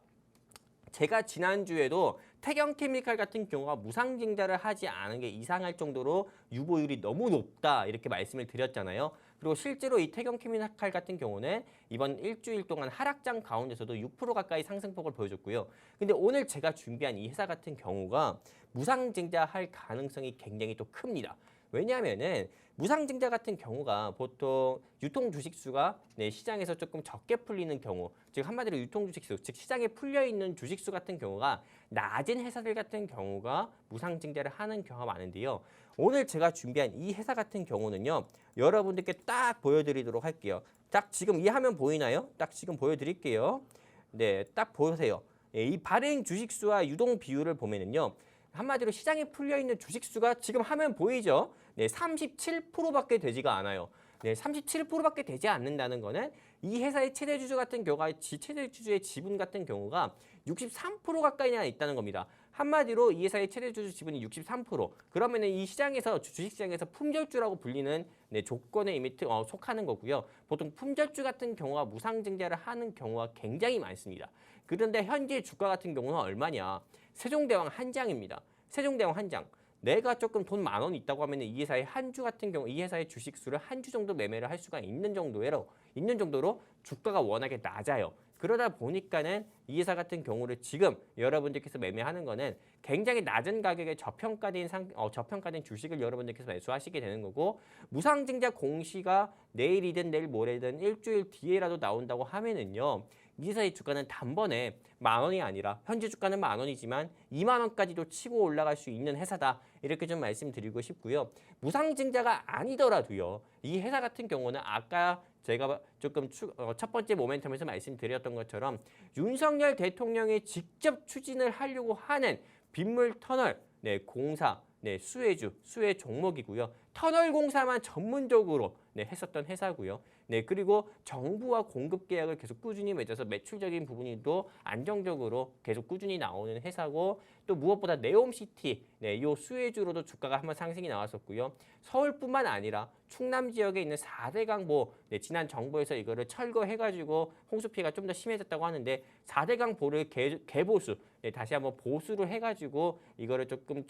제가 지난주에도 태경케미칼 같은 경우가 무상증자를 하지 않은 게 이상할 정도로 유보율이 너무 높다 이렇게 말씀을 드렸잖아요. 그리고 실제로 이 태경케미칼 같은 경우는 이번 일주일 동안 하락장 가운데서도 6% 가까이 상승폭을 보여줬고요. 근데 오늘 제가 준비한 이 회사 같은 경우가 무상증자할 가능성이 굉장히 또 큽니다. 왜냐하면은 무상증자 같은 경우가 보통 유통 주식수가 시장에서 조금 적게 풀리는 경우, 즉 한마디로 유통 주식수, 즉 시장에 풀려 있는 주식수 같은 경우가 낮은 회사들 같은 경우가 무상증자를 하는 경우가 많은데요. 오늘 제가 준비한 이 회사 같은 경우는요, 여러분들께 딱 보여드리도록 할게요. 딱 지금 이 화면 보이나요? 딱 지금 보여드릴게요. 네, 딱 보세요. 이 발행 주식수와 유동 비율을 보면은요. 한마디로 시장에 풀려 있는 주식수가 지금 화면 보이죠? 네, 37%밖에 되지가 않아요. 네, 37%밖에 되지 않는다는 거는 이 회사의 최대 주주 같은 경우가 최대 주주의 지분 같은 경우가 63% 가까이나 있다는 겁니다. 한마디로 이 회사의 최대 주주 지분이 63%. 그러면은 이 시장에서 주식시장에서 품절주라고 불리는 조건에 이미 속하는 거고요. 보통 품절주 같은 경우가 무상증자를 하는 경우가 굉장히 많습니다. 그런데 현재 주가 같은 경우는 얼마냐? 세종대왕 한 장입니다. 세종대왕 한 장. 내가 조금 돈 10,000원 있다고 하면 이 회사의 한 주 같은 경우 이 회사의 주식수를 한 주 정도 매매를 할 수가 있는 정도로 주가가 워낙에 낮아요. 그러다 보니까는 이 회사 같은 경우를 지금 여러분들께서 매매하는 거는 굉장히 낮은 가격에 저평가된 주식을 여러분들께서 매수하시게 되는 거고, 무상증자 공시가 내일이든 내일 모레든 일주일 뒤에라도 나온다고 하면은요, 이 회사의 주가는 단번에 10,000원이 아니라 현재 주가는 10,000원이지만 20,000원까지도 치고 올라갈 수 있는 회사다. 이렇게 좀 말씀드리고 싶고요. 무상증자가 아니더라도요. 이 회사 같은 경우는 아까 제가 조금 첫 번째 모멘텀에서 말씀드렸던 것처럼 윤석열 대통령이 직접 추진을 하려고 하는 빗물 터널 공사, 수혜 종목이고요. 터널 공사만 전문적으로 했었던 회사고요. 그리고 정부와 공급 계약을 계속 꾸준히 맺어서 매출적인 부분도 안정적으로 계속 꾸준히 나오는 회사고, 또 무엇보다 네옴시티, 이 수혜주로도 주가가 한번 상승이 나왔었고요. 서울뿐만 아니라 충남 지역에 있는 4대 강보, 지난 정부에서 이거를 철거해가지고 홍수 피해가 좀 더 심해졌다고 하는데 4대 강보를 개보수, 다시 한번 보수를 해가지고 이거를 조금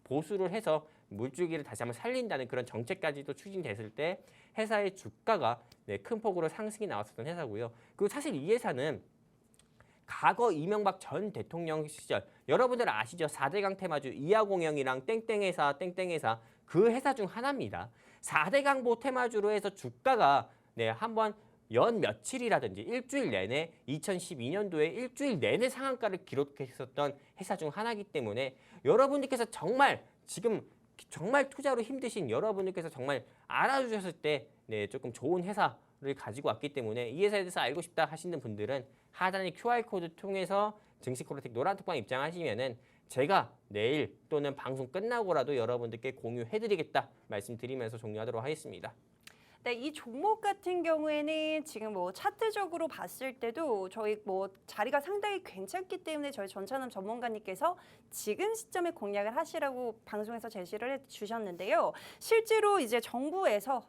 보수를 해서 물줄기를 다시 한번 살린다는 그런 정책까지도 추진됐을 때 회사의 주가가 큰 폭으로 상승이 나왔었던 회사고요. 그리고 사실 이 회사는 과거 이명박 전 대통령 시절 여러분들 아시죠? 4대강 테마주 이하공영이랑 땡땡회사 그 회사 중 하나입니다. 4대강보 테마주로 해서 주가가 한번 연 며칠이라든지 일주일 내내 2012년도에 일주일 내내 상한가를 기록했었던 회사 중 하나이기 때문에 여러분들께서 정말 지금 정말 투자로 힘드신 여러분들께서 정말 알아주셨을 때 조금 좋은 회사를 가지고 왔기 때문에 이 회사에 대해서 알고 싶다 하시는 분들은 하단의 QR코드 통해서 증시콜라텍 노란톡방 입장하시면은 제가 내일 또는 방송 끝나고라도 여러분들께 공유해드리겠다 말씀드리면서 종료하도록 하겠습니다. 네, 이 종목 같은 경우에는 지금 뭐 차트적으로 봤을 때도 저희 뭐 자리가 상당히 괜찮기 때문에 저희 전찬남 전문가님께서 지금 시점에 공략을 하시라고 방송에서 제시를 해주셨는데요. 실제로 이제 정부에서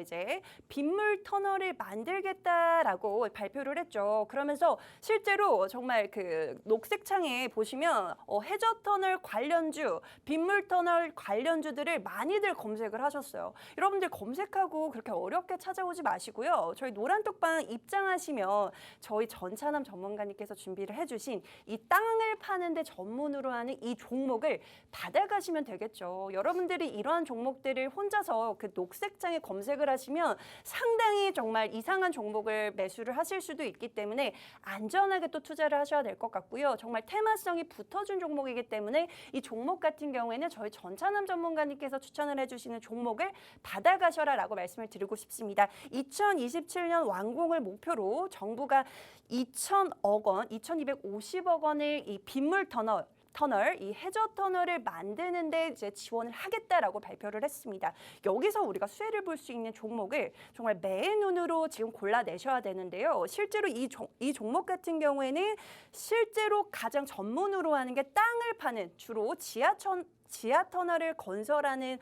이제 빗물 터널을 만들겠다라고 발표를 했죠. 그러면서 실제로 정말 그 녹색 창에 보시면 해저 터널 관련주, 빗물 터널 관련주들을 많이들 검색을 하셨어요. 여러분들 검색하고 그렇게 어렵게 찾아오지 마시고요. 저희 노란톡방 입장하시면 저희 전찬남 전문가님께서 준비를 해주신 이 땅을 파는데 전문으로 하는 이 종목을 받아가시면 되겠죠. 여러분들이 이러한 종목들을 혼자서 그 녹색장에 검색을 하시면 상당히 정말 이상한 종목을 매수를 하실 수도 있기 때문에 안전하게 또 투자를 하셔야 될 것 같고요. 정말 테마성이 붙어준 종목이기 때문에 이 종목 같은 경우에는 저희 전찬남 전문가님께서 추천을 해주시는 종목을 받아가셔라라고 말씀을 드리고 싶습니다. 2027년 완공을 목표로 정부가 2,000억 원, 2,250억 원을 이 빗물 터널, 이 해저 터널을 만드는데 이제 지원을 하겠다라고 발표를 했습니다. 여기서 우리가 수혜를 볼 수 있는 종목을 정말 매의 눈으로 지금 골라내셔야 되는데요. 실제로 이 종목 같은 경우에는 실제로 가장 전문으로 하는 게 땅을 파는 주로 지하 터널을 건설하는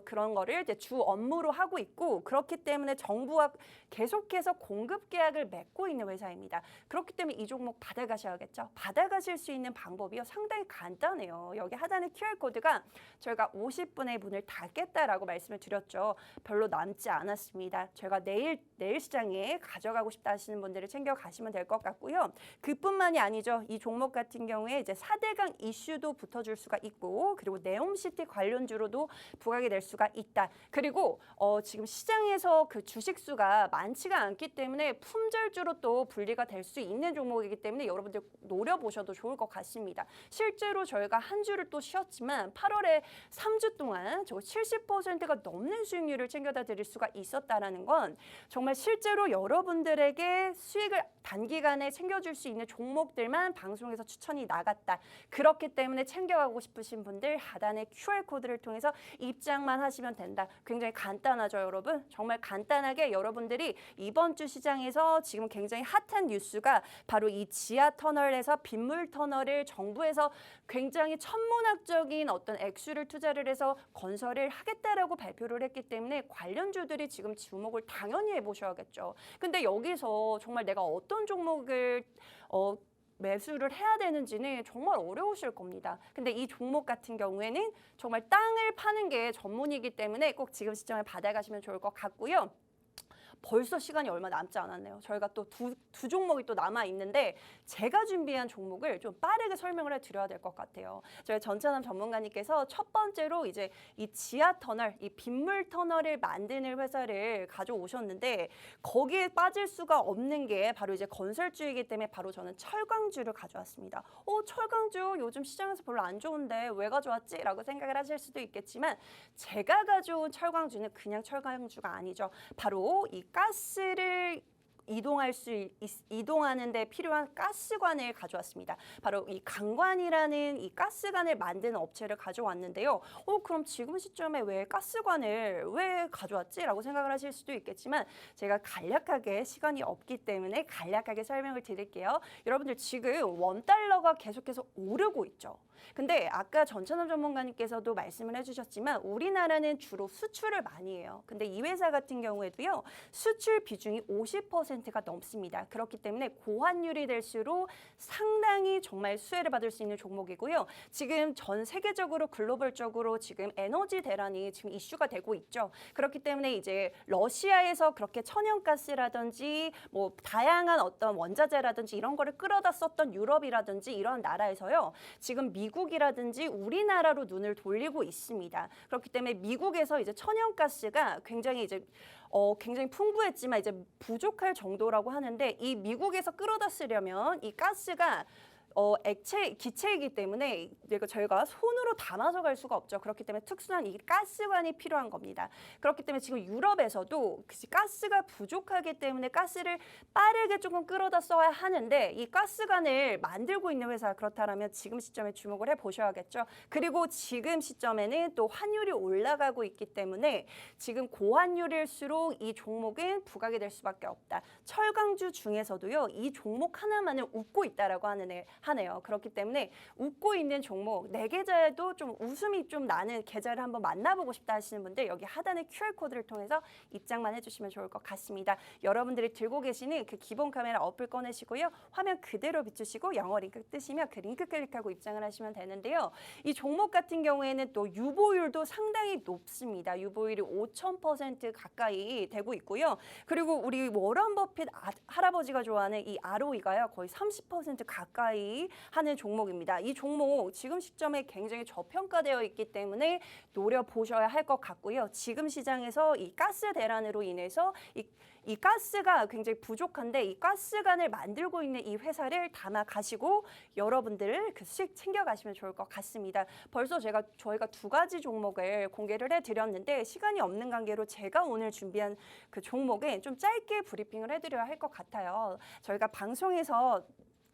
그런 거를 이제 주 업무로 하고 있고 그렇기 때문에 정부와 계속해서 공급 계약을 맺고 있는 회사입니다. 그렇기 때문에 이 종목 받아가셔야겠죠. 받아가실 수 있는 방법이요. 상당히 간단해요. 여기 하단의 QR코드가 저희가 50분에 문을 닫겠다라고 말씀을 드렸죠. 별로 남지 않았습니다. 저희가 내일 시장에 가져가고 싶다 하시는 분들을 챙겨 가시면 될 것 같고요. 그뿐만이 아니죠. 이 종목 같은 경우에 이제 4대강 이슈도 붙어줄 수가 있고 그리고 네옴시티 관련주로도 부각이 될 수가 있다. 그리고 지금 시장에서 그 주식 수가 많지가 않기 때문에 품절주로 또 분리가 될 수 있는 종목이기 때문에 여러분들 노려보셔도 좋을 것 같습니다. 실제로 저희가 한 주를 또 쉬었지만 8월에 3주 동안 저 70%가 넘는 수익률을 챙겨다 드릴 수가 있었다라는 건 정말 실제로 여러분들에게 수익을 단기간에 챙겨줄 수 있는 종목들만 방송에서 추천이 나갔다. 그렇기 때문에 챙겨가고 싶으신 분들 하단의 QR코드를 통해서 입장만 하시면 된다. 굉장히 간단하죠, 여러분? 정말 간단하게 여러분들이 이번 주 시장에서 지금 굉장히 핫한 뉴스가 바로 이 지하 터널에서 빗물 터널을 정부에서 굉장히 천문학적인 어떤 액수를 투자를 해서 건설을 하겠다라고 발표를 했기 때문에 관련주들이 지금 주목을 당연히 해보셔야겠죠. 근데 여기서 정말 내가 어떤 종목을 매수를 해야 되는지는 정말 어려우실 겁니다. 근데 이 종목 같은 경우에는 정말 땅을 파는 게 전문이기 때문에 꼭 지금 시점에 받아가시면 좋을 것 같고요. 벌써 시간이 얼마 남지 않았네요. 저희가 또 두 종목이 또 남아 있는데 제가 준비한 종목을 좀 빠르게 설명을 해드려야 될 것 같아요. 저희 전찬남 전문가님께서 첫 번째로 이제 이 지하 터널, 이 빗물 터널을 만드는 회사를 가져오셨는데 거기에 빠질 수가 없는 게 바로 이제 건설주이기 때문에 바로 저는 철강주를 가져왔습니다. 철강주 요즘 시장에서 별로 안 좋은데 왜 가져왔지? 라고 생각을 하실 수도 있겠지만 제가 가져온 철강주는 그냥 철강주가 아니죠. 바로 이 가스를 이동하는 데 필요한 가스관을 가져왔습니다. 바로 이 강관이라는 이 가스관을 만드는 업체를 가져왔는데요. 그럼 지금 시점에 왜 가스관을 왜 가져왔지? 라고 생각을 하실 수도 있겠지만 제가 간략하게 시간이 없기 때문에 간략하게 설명을 드릴게요. 여러분들 지금 원달러가 계속해서 오르고 있죠. 근데 아까 전찬남 전문가님께서도 말씀을 해주셨지만 우리나라는 주로 수출을 많이 해요. 근데 이 회사 같은 경우에도요. 수출 비중이 50%가 넘습니다. 그렇기 때문에 고환율이 될수록 상당히 정말 수혜를 받을 수 있는 종목이고요. 지금 전 세계적으로 글로벌적으로 지금 에너지 대란이 지금 이슈가 되고 있죠. 그렇기 때문에 이제 러시아에서 그렇게 천연가스라든지 뭐 다양한 어떤 원자재라든지 이런 거를 끌어다 썼던 유럽이라든지 이런 나라에서요. 지금 미국이라든지 우리나라로 눈을 돌리고 있습니다. 그렇기 때문에 미국에서 이제 천연가스가 굉장히 풍부했지만 이제 부족할 정도라고 하는데 이 미국에서 끌어다 쓰려면 이 가스가 기체이기 때문에 저희가 손으로 담아서 갈 수가 없죠. 그렇기 때문에 특수한 이 가스관이 필요한 겁니다. 그렇기 때문에 지금 유럽에서도 가스가 부족하기 때문에 가스를 빠르게 조금 끌어다 써야 하는데 이 가스관을 만들고 있는 회사 그렇다면 지금 시점에 주목을 해보셔야겠죠. 그리고 지금 시점에는 또 환율이 올라가고 있기 때문에 지금 고환율일수록 이 종목은 부각이 될 수밖에 없다. 철강주 중에서도요. 이 종목 하나만을 웃고 있다라고 하네요. 그렇기 때문에 웃고 있는 종목, 내 계좌에도 좀 웃음이 좀 나는 계좌를 한번 만나보고 싶다 하시는 분들 여기 하단의 QR코드를 통해서 입장만 해주시면 좋을 것 같습니다. 여러분들이 들고 계시는 그 기본 카메라 어플 꺼내시고요. 화면 그대로 비추시고 영어 링크 뜨시면 그 링크 클릭하고 입장을 하시면 되는데요. 이 종목 같은 경우에는 또 유보율도 상당히 높습니다. 유보율이 5000% 가까이 되고 있고요. 그리고 우리 워런 버핏 할아버지가 좋아하는 이 ROE가요. 거의 30% 가까이 하는 종목입니다. 이 종목 지금 시점에 굉장히 저평가되어 있기 때문에 노려보셔야 할 것 같고요. 지금 시장에서 이 가스 대란으로 인해서 이 가스가 굉장히 부족한데 이 가스관을 만들고 있는 이 회사를 담아 가시고 여러분들 그 수익 챙겨가시면 좋을 것 같습니다. 벌써 저희가 두 가지 종목을 공개를 해드렸는데 시간이 없는 관계로 제가 오늘 준비한 그 종목에 좀 짧게 브리핑을 해드려야 할 것 같아요. 저희가 방송에서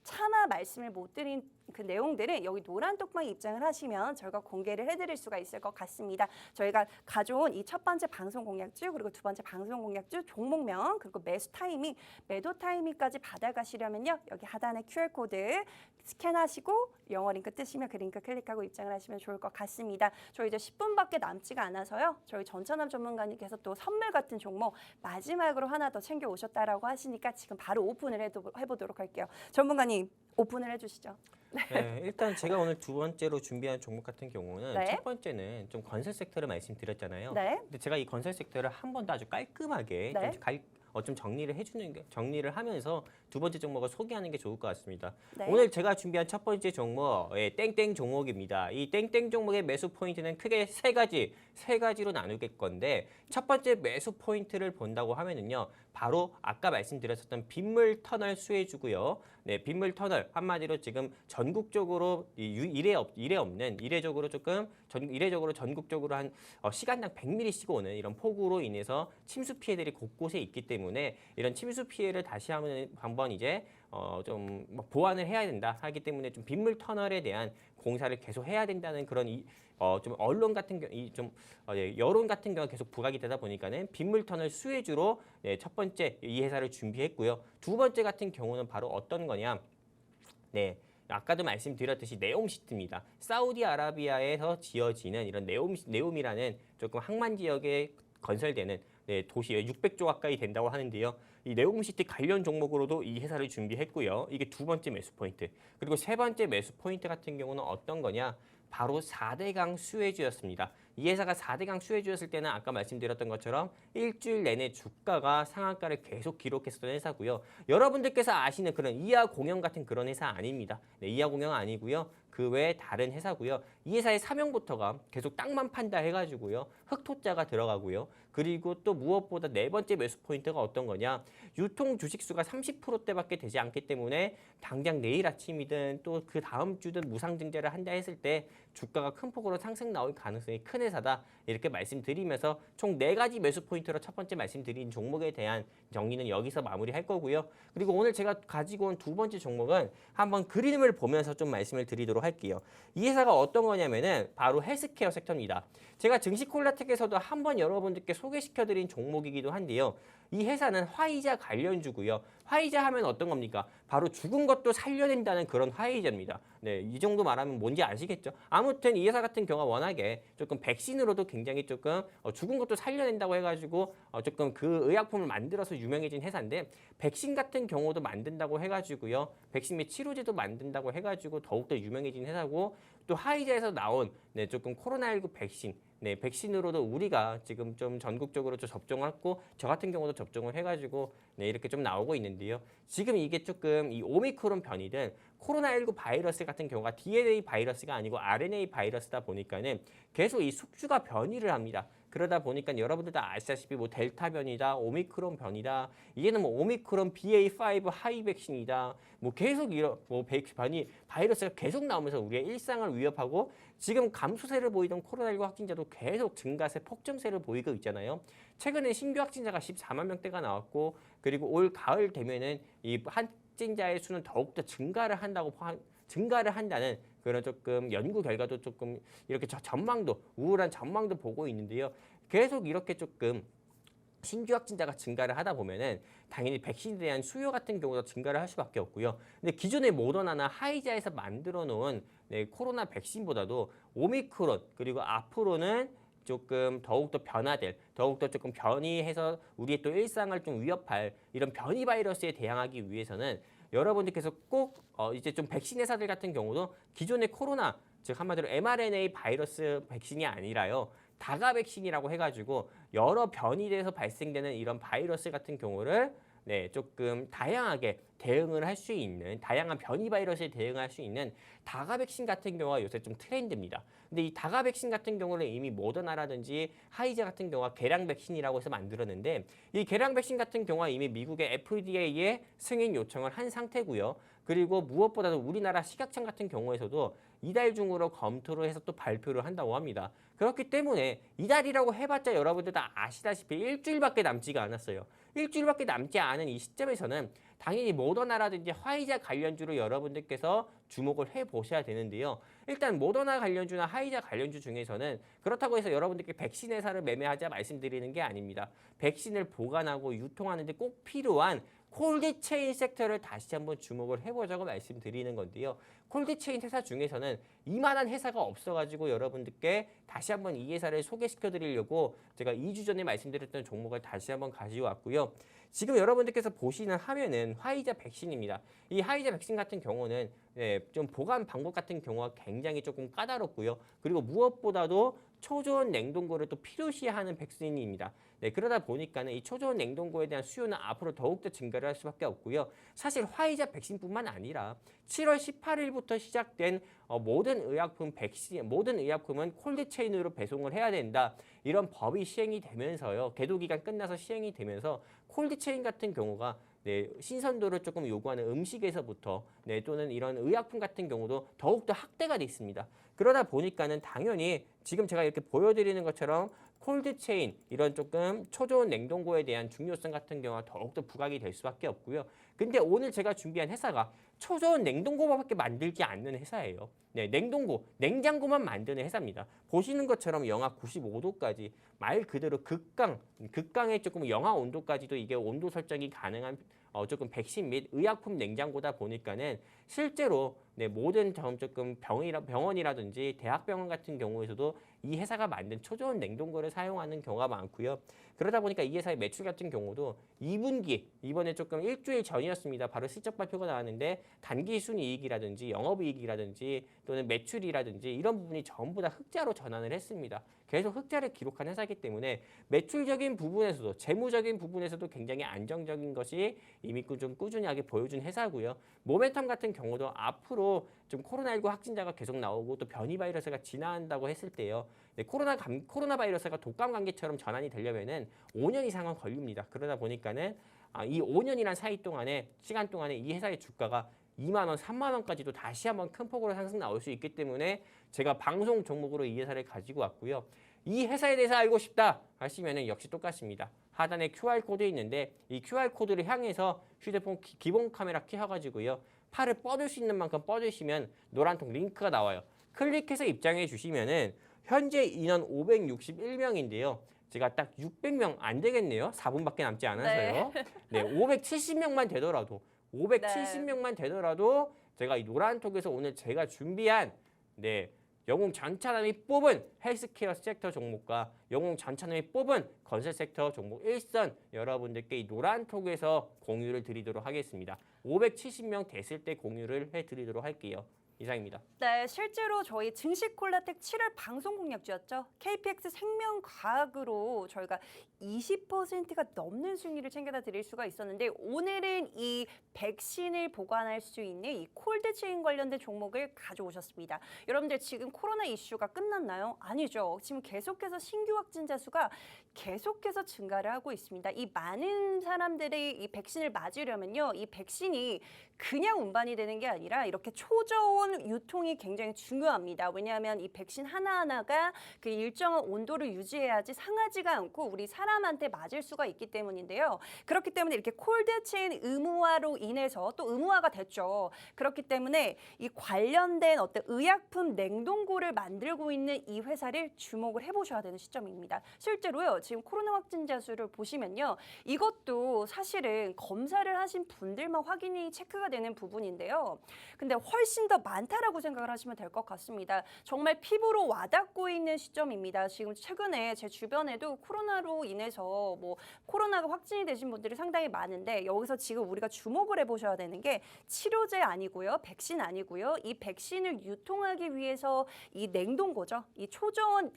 차마 말씀을 못 드리는 그 내용들은 여기 노란 톡방에 입장을 하시면 저희가 공개를 해드릴 수가 있을 것 같습니다. 저희가 가져온 이 첫 번째 방송 공략주 그리고 두 번째 방송 공략주 종목명 그리고 매수 타이밍, 매도 타이밍까지 받아가시려면요. 여기 하단에 QR코드 스캔하시고 영어 링크 뜨시면 그 링크 클릭하고 입장을 하시면 좋을 것 같습니다. 저희 이제 10분밖에 남지가 않아서요. 저희 전천남 전문가님께서 또 선물 같은 종목 마지막으로 하나 더 챙겨 오셨다라고 하시니까 지금 바로 오픈을 해보도록 할게요. 전문가님 오픈을 해주시죠. 네, 일단 제가 오늘 두 번째로 준비한 종목 같은 경우는 네. 첫 번째는 좀 건설 섹터를 말씀드렸잖아요. 네. 근데 제가 이 건설 섹터를 한 번 더 아주 깔끔하게 네. 좀 정리를 해주는 게 정리를 하면서 두 번째 종목을 소개하는 게 좋을 것 같습니다. 네. 오늘 제가 준비한 첫 번째 종목, 땡땡 종목입니다. 이 땡땡 종목의 매수 포인트는 크게 세 가지로 나누길 건데 첫 번째 매수 포인트를 본다고 하면은요, 바로 아까 말씀드렸었던 빗물 터널 수혜주고요. 네, 빗물 터널 한마디로 지금 전국적으로 이례적으로 전국적으로 한 시간당 100mm씩 오는 이런 폭우로 인해서 침수 피해들이 곳곳에 있기 때문에 이런 침수 피해를 다시 한번 이제 좀 보완을 해야 된다 하기 때문에 좀 빗물 터널에 대한 공사를 계속 해야 된다는 그런 좀 언론 같은 여론 같은 경우가 계속 부각이 되다 보니까는 빗물 터널 수혜주로 첫 번째 이 회사를 준비했고요. 두 번째 같은 경우는 바로 어떤 거냐? 네. 아까도 말씀드렸듯이 네옴시티입니다. 사우디아라비아에서 지어지는 이런 네옴이라는 조금 항만 지역에 건설되는 도시에 600조 가까이 된다고 하는데요. 이 네옴시티 관련 종목으로도 이 회사를 준비했고요. 이게 두 번째 매수 포인트. 그리고 세 번째 매수 포인트 같은 경우는 어떤 거냐? 바로 4대강 수혜주였습니다. 이 회사가 4대강 수혜주였을 때는 아까 말씀드렸던 것처럼 일주일 내내 주가가 상한가를 계속 기록했었던 회사고요. 여러분들께서 아시는 그런 이하공영 같은 그런 회사 아닙니다. 네, 이하공영 아니고요. 그 외에 다른 회사고요. 이 회사의 사명부터가 계속 땅만 판다 해가지고요. 흑토자가 들어가고요. 그리고 또 무엇보다 네 번째 매수 포인트가 어떤 거냐. 유통 주식수가 30%대밖에 되지 않기 때문에 당장 내일 아침이든 또 그 다음 주든 무상증자를 한다 했을 때 주가가 큰 폭으로 상승 나올 가능성이 큰 회사다. 이렇게 말씀드리면서 총 4가지 매수 포인트로 첫 번째 말씀드린 종목에 대한 정리는 여기서 마무리할 거고요. 그리고 오늘 제가 가지고 온 두 번째 종목은 한번 그림을 보면서 좀 말씀을 드리도록 할게요. 이 회사가 어떤 거냐면은 바로 헬스케어 섹터입니다. 제가 증시콜라텍에서도 한번 여러분들께 소개시켜드린 종목이기도 한데요. 이 회사는 화이자 관련주고요. 화이자 하면 어떤 겁니까? 바로 죽은 것도 살려낸다는 그런 화이자입니다. 네, 이 정도 말하면 뭔지 아시겠죠? 아무튼 이 회사 같은 경우가 워낙에 조금 백신으로도 굉장히 조금 죽은 것도 살려낸다고 해가지고 조금 그 의약품을 만들어서 유명해진 회사인데 백신 같은 경우도 만든다고 해가지고요. 백신 및 치료제도 만든다고 해가지고 더욱더 유명해진 회사고 또 화이자에서 나온 조금 코로나19 백신 백신으로도 우리가 지금 좀 전국적으로 좀 접종했고 저 같은 경우도 접종을 해가지고 이렇게 좀 나오고 있는데요. 지금 이게 조금 이 오미크론 변이든 코로나19 바이러스 같은 경우가 DNA 바이러스가 아니고 RNA 바이러스다 보니까는 계속 이 숙주가 변이를 합니다. 그러다 보니까 여러분들 다 아시다시피 뭐 델타 변이다, 오미크론 변이다, 이게는 뭐 오미크론 BA5 하이 백신이다, 뭐 계속 이런 변이 바이러스가 계속 나오면서 우리의 일상을 위협하고 지금 감소세를 보이던 코로나19 확진자도 계속 증가세, 폭증세를 보이고 있잖아요. 최근에 신규 확진자가 14만 명대가 나왔고 그리고 올 가을 되면은 이 확진자의 수는 더욱더 증가를 한다는 그런 조금 연구 결과도 조금 이렇게 우울한 전망도 보고 있는데요. 계속 이렇게 조금 신규 확진자가 증가를 하다 보면은 당연히 백신에 대한 수요 같은 경우도 증가를 할 수밖에 없고요. 근데 기존의 모더나나 화이자에서 만들어 놓은 코로나 백신보다도 오미크론 그리고 앞으로는 조금 더욱더 더욱더 조금 변이해서 우리의 또 일상을 좀 위협할 이런 변이 바이러스에 대항하기 위해서는 여러분들께서 꼭 이제 좀 백신 회사들 같은 경우도 기존의 코로나 즉 한마디로 mRNA 바이러스 백신이 아니라요. 다가 백신이라고 해가지고 여러 변이돼서 발생되는 이런 바이러스 같은 경우를 조금 다양하게 대응을 할 수 있는 다양한 변이 바이러스에 대응할 수 있는 다가 백신 같은 경우가 요새 좀 트렌드입니다. 근데 이 다가 백신 같은 경우는 이미 모더나라든지 화이자 같은 경우가 계량 백신이라고 해서 만들었는데 이 계량 백신 같은 경우가 이미 미국의 FDA에 승인 요청을 한 상태고요. 그리고 무엇보다도 우리나라 식약청 같은 경우에서도 이달 중으로 검토를 해서 또 발표를 한다고 합니다. 그렇기 때문에 이달이라고 해봤자 여러분들 다 아시다시피 일주일밖에 남지가 않았어요. 일주일밖에 남지 않은 이 시점에서는 당연히 모더나라든지 화이자 관련주로 여러분들께서 주목을 해보셔야 되는데요. 일단 모더나 관련주나 화이자 관련주 중에서는 그렇다고 해서 여러분들께 백신 회사를 매매하자 말씀드리는 게 아닙니다. 백신을 보관하고 유통하는 데 꼭 필요한 콜드체인 섹터를 다시 한번 주목을 해보자고 말씀드리는 건데요. 콜드체인 회사 중에서는 이만한 회사가 없어가지고 여러분들께 다시 한번 이 회사를 소개시켜드리려고 제가 2주 전에 말씀드렸던 종목을 다시 한번 가지고 왔고요. 지금 여러분들께서 보시는 화면은 화이자 백신입니다. 이 화이자 백신 같은 경우는 좀 보관 방법 같은 경우가 굉장히 조금 까다롭고요. 그리고 무엇보다도 초저온 냉동고를 또 필요시하는 백신입니다. 그러다 보니까는 이 초저온 냉동고에 대한 수요는 앞으로 더욱더 증가를 할 수밖에 없고요. 사실 화이자 백신뿐만 아니라 7월 18일부터 시작된 모든 의약품은 콜드체인으로 배송을 해야 된다. 이런 법이 시행이 되면서요. 계도 기간 끝나서 시행이 되면서 콜드체인 같은 경우가 신선도를 조금 요구하는 음식에서부터 또는 이런 의약품 같은 경우도 더욱더 확대가 돼 있습니다. 그러다 보니까는 당연히 지금 제가 이렇게 보여드리는 것처럼 콜드체인 이런 조금 초저온 냉동고에 대한 중요성 같은 경우가 더욱더 부각이 될 수밖에 없고요. 근데 오늘 제가 준비한 회사가 초저온 냉동고밖에 만들지 않는 회사예요. 냉동고, 냉장고만 만드는 회사입니다. 보시는 것처럼 영하 95도까지 말 그대로 극강의 조금 영하 온도까지도 이게 온도 설정이 가능한 조금 백신 및 의약품 냉장고다 보니까는 실제로 모든 조금 병원이라든지 대학병원 같은 경우에서도 이 회사가 만든 초저온 냉동고를 사용하는 경우가 많고요. 그러다 보니까 이 회사의 매출 같은 경우도 2분기, 이번에 조금 일주일 전이었습니다. 바로 실적 발표가 나왔는데 단기 순이익이라든지 영업이익이라든지 또는 매출이라든지 이런 부분이 전부 다 흑자로 전환을 했습니다. 계속 흑자를 기록한 회사이기 때문에 매출적인 부분에서도 재무적인 부분에서도 굉장히 안정적인 것이 이미 좀 꾸준하게 보여준 회사고요. 모멘텀 같은 경우도 앞으로 좀 코로나19 확진자가 계속 나오고 또 변이 바이러스가 진화한다고 했을 때요. 코로나 바이러스가 독감 감기처럼 전환이 되려면은 5년 이상은 걸립니다. 그러다 보니까는 이 5년이란 시간 동안에 이 회사의 주가가 2만 원, 3만 원까지도 다시 한번 큰 폭으로 상승 나올 수 있기 때문에 제가 방송 종목으로 이 회사를 가지고 왔고요. 이 회사에 대해서 알고 싶다 하시면은 역시 똑같습니다. 하단에 QR코드 있는데 이 QR코드를 향해서 휴대폰 기본 카메라 켜가지고요. 팔을 뻗을 수 있는 만큼 뻗으시면 노란통 링크가 나와요. 클릭해서 입장해 주시면은 현재 인원 561명인데요. 제가 딱 600명 안 되겠네요. 4분밖에 남지 않아서요. 570명만 되더라도 570명만 되더라도 제가 이 노란톡에서 오늘 제가 준비한 영웅 전차남이 뽑은 헬스케어 섹터 종목과 영웅 전차남이 뽑은 건설 섹터 종목 1선 여러분들께 이 노란톡에서 공유를 드리도록 하겠습니다. 570명 됐을 때 공유를 해드리도록 할게요. 이상입니다. 네, 실제로 저희 증시 콜라텍 7월 방송 공략주였죠. KPX 생명과학으로 저희가 20%가 넘는 수익률을 챙겨다 드릴 수가 있었는데 오늘은 이 백신을 보관할 수 있는 이 콜드체인 관련된 종목을 가져오셨습니다. 여러분들 지금 코로나 이슈가 끝났나요? 아니죠. 지금 계속해서 신규 확진자 수가 계속해서 증가를 하고 있습니다. 이 많은 사람들이 이 백신을 맞으려면요. 이 백신이 그냥 운반이 되는 게 아니라 이렇게 초저온 유통이 굉장히 중요합니다. 왜냐하면 이 백신 하나하나가 그 일정한 온도를 유지해야지 상하지가 않고 우리 사람한테 맞을 수가 있기 때문인데요. 그렇기 때문에 이렇게 콜드체인 의무화로 인해서 또 의무화가 됐죠. 그렇기 때문에 이 관련된 어떤 의약품 냉동고를 만들고 있는 이 회사를 주목을 해보셔야 되는 시점입니다. 실제로요. 지금 코로나 확진자 수를 보시면요. 이것도 사실은 검사를 하신 분들만 확인이 체크가 되는 부분인데요. 근데 훨씬 더 많다라고 생각을 하시면 될 것 같습니다. 정말 피부로 와닿고 있는 시점입니다. 지금 최근에 제 주변에도 코로나로 인해서 코로나가 확진이 되신 분들이 상당히 많은데 여기서 지금 우리가 주목을 해보셔야 되는 게 치료제 아니고요. 백신 아니고요. 이 백신을 유통하기 위해서 이 냉동고죠. 이 초저온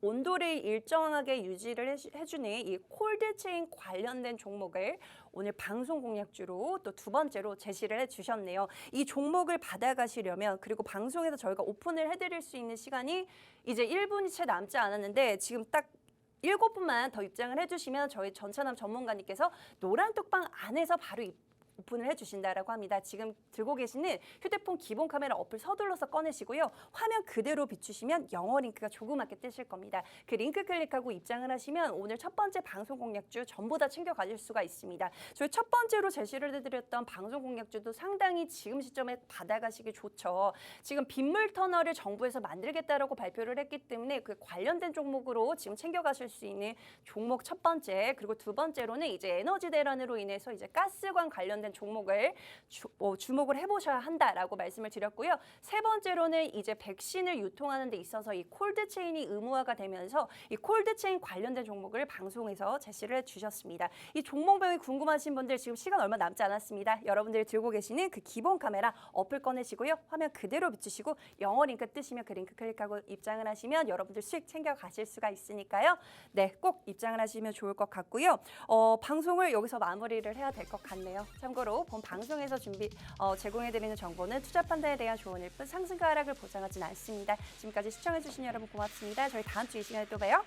온도를 일정하게 유지를 해주는 이 콜드체인 관련된 종목을 오늘 방송 공략주로 또 두 번째로 제시를 해주셨네요. 이 종목을 받아가시려면 그리고 방송에서 저희가 오픈을 해드릴 수 있는 시간이 이제 1분이 채 남지 않았는데 지금 딱 7분만 더 입장을 해주시면 저희 전차남 전문가님께서 노란톡방 안에서 바로 오픈을 해주신다라고 합니다. 지금 들고 계시는 휴대폰 기본 카메라 어플 서둘러서 꺼내시고요. 화면 그대로 비추시면 영어 링크가 조그맣게 뜨실 겁니다. 그 링크 클릭하고 입장을 하시면 오늘 첫 번째 방송 공략주 전부 다 챙겨 가실 수가 있습니다. 저희 첫 번째로 제시를 해드렸던 방송 공략주도 상당히 지금 시점에 받아가시기 좋죠. 지금 빗물 터널을 정부에서 만들겠다라고 발표를 했기 때문에 그 관련된 종목으로 지금 챙겨가실 수 있는 종목 첫 번째, 그리고 두 번째로는 이제 에너지 대란으로 인해서 이제 가스관 관련된 종목을 주목을 해보셔야 한다라고 말씀을 드렸고요. 세 번째로는 이제 백신을 유통하는 데 있어서 이 콜드체인이 의무화가 되면서 이 콜드체인 관련된 종목을 방송에서 제시를 해주셨습니다. 이 종목명이 궁금하신 분들 지금 시간 얼마 남지 않았습니다. 여러분들이 들고 계시는 그 기본 카메라 어플 꺼내시고요. 화면 그대로 비추시고 영어 링크 뜨시면 그 링크 클릭하고 입장을 하시면 여러분들 수익 챙겨 가실 수가 있으니까요. 네, 꼭 입장을 하시면 좋을 것 같고요. 방송을 여기서 마무리를 해야 될 것 같네요. 참고로 본 방송에서 제공해드리는 정보는 투자 판단에 대한 조언일 뿐 상승과 하락을 보장하진 않습니다. 지금까지 시청해주신 여러분 고맙습니다. 저희 다음 주 이 시간에 또 봬요.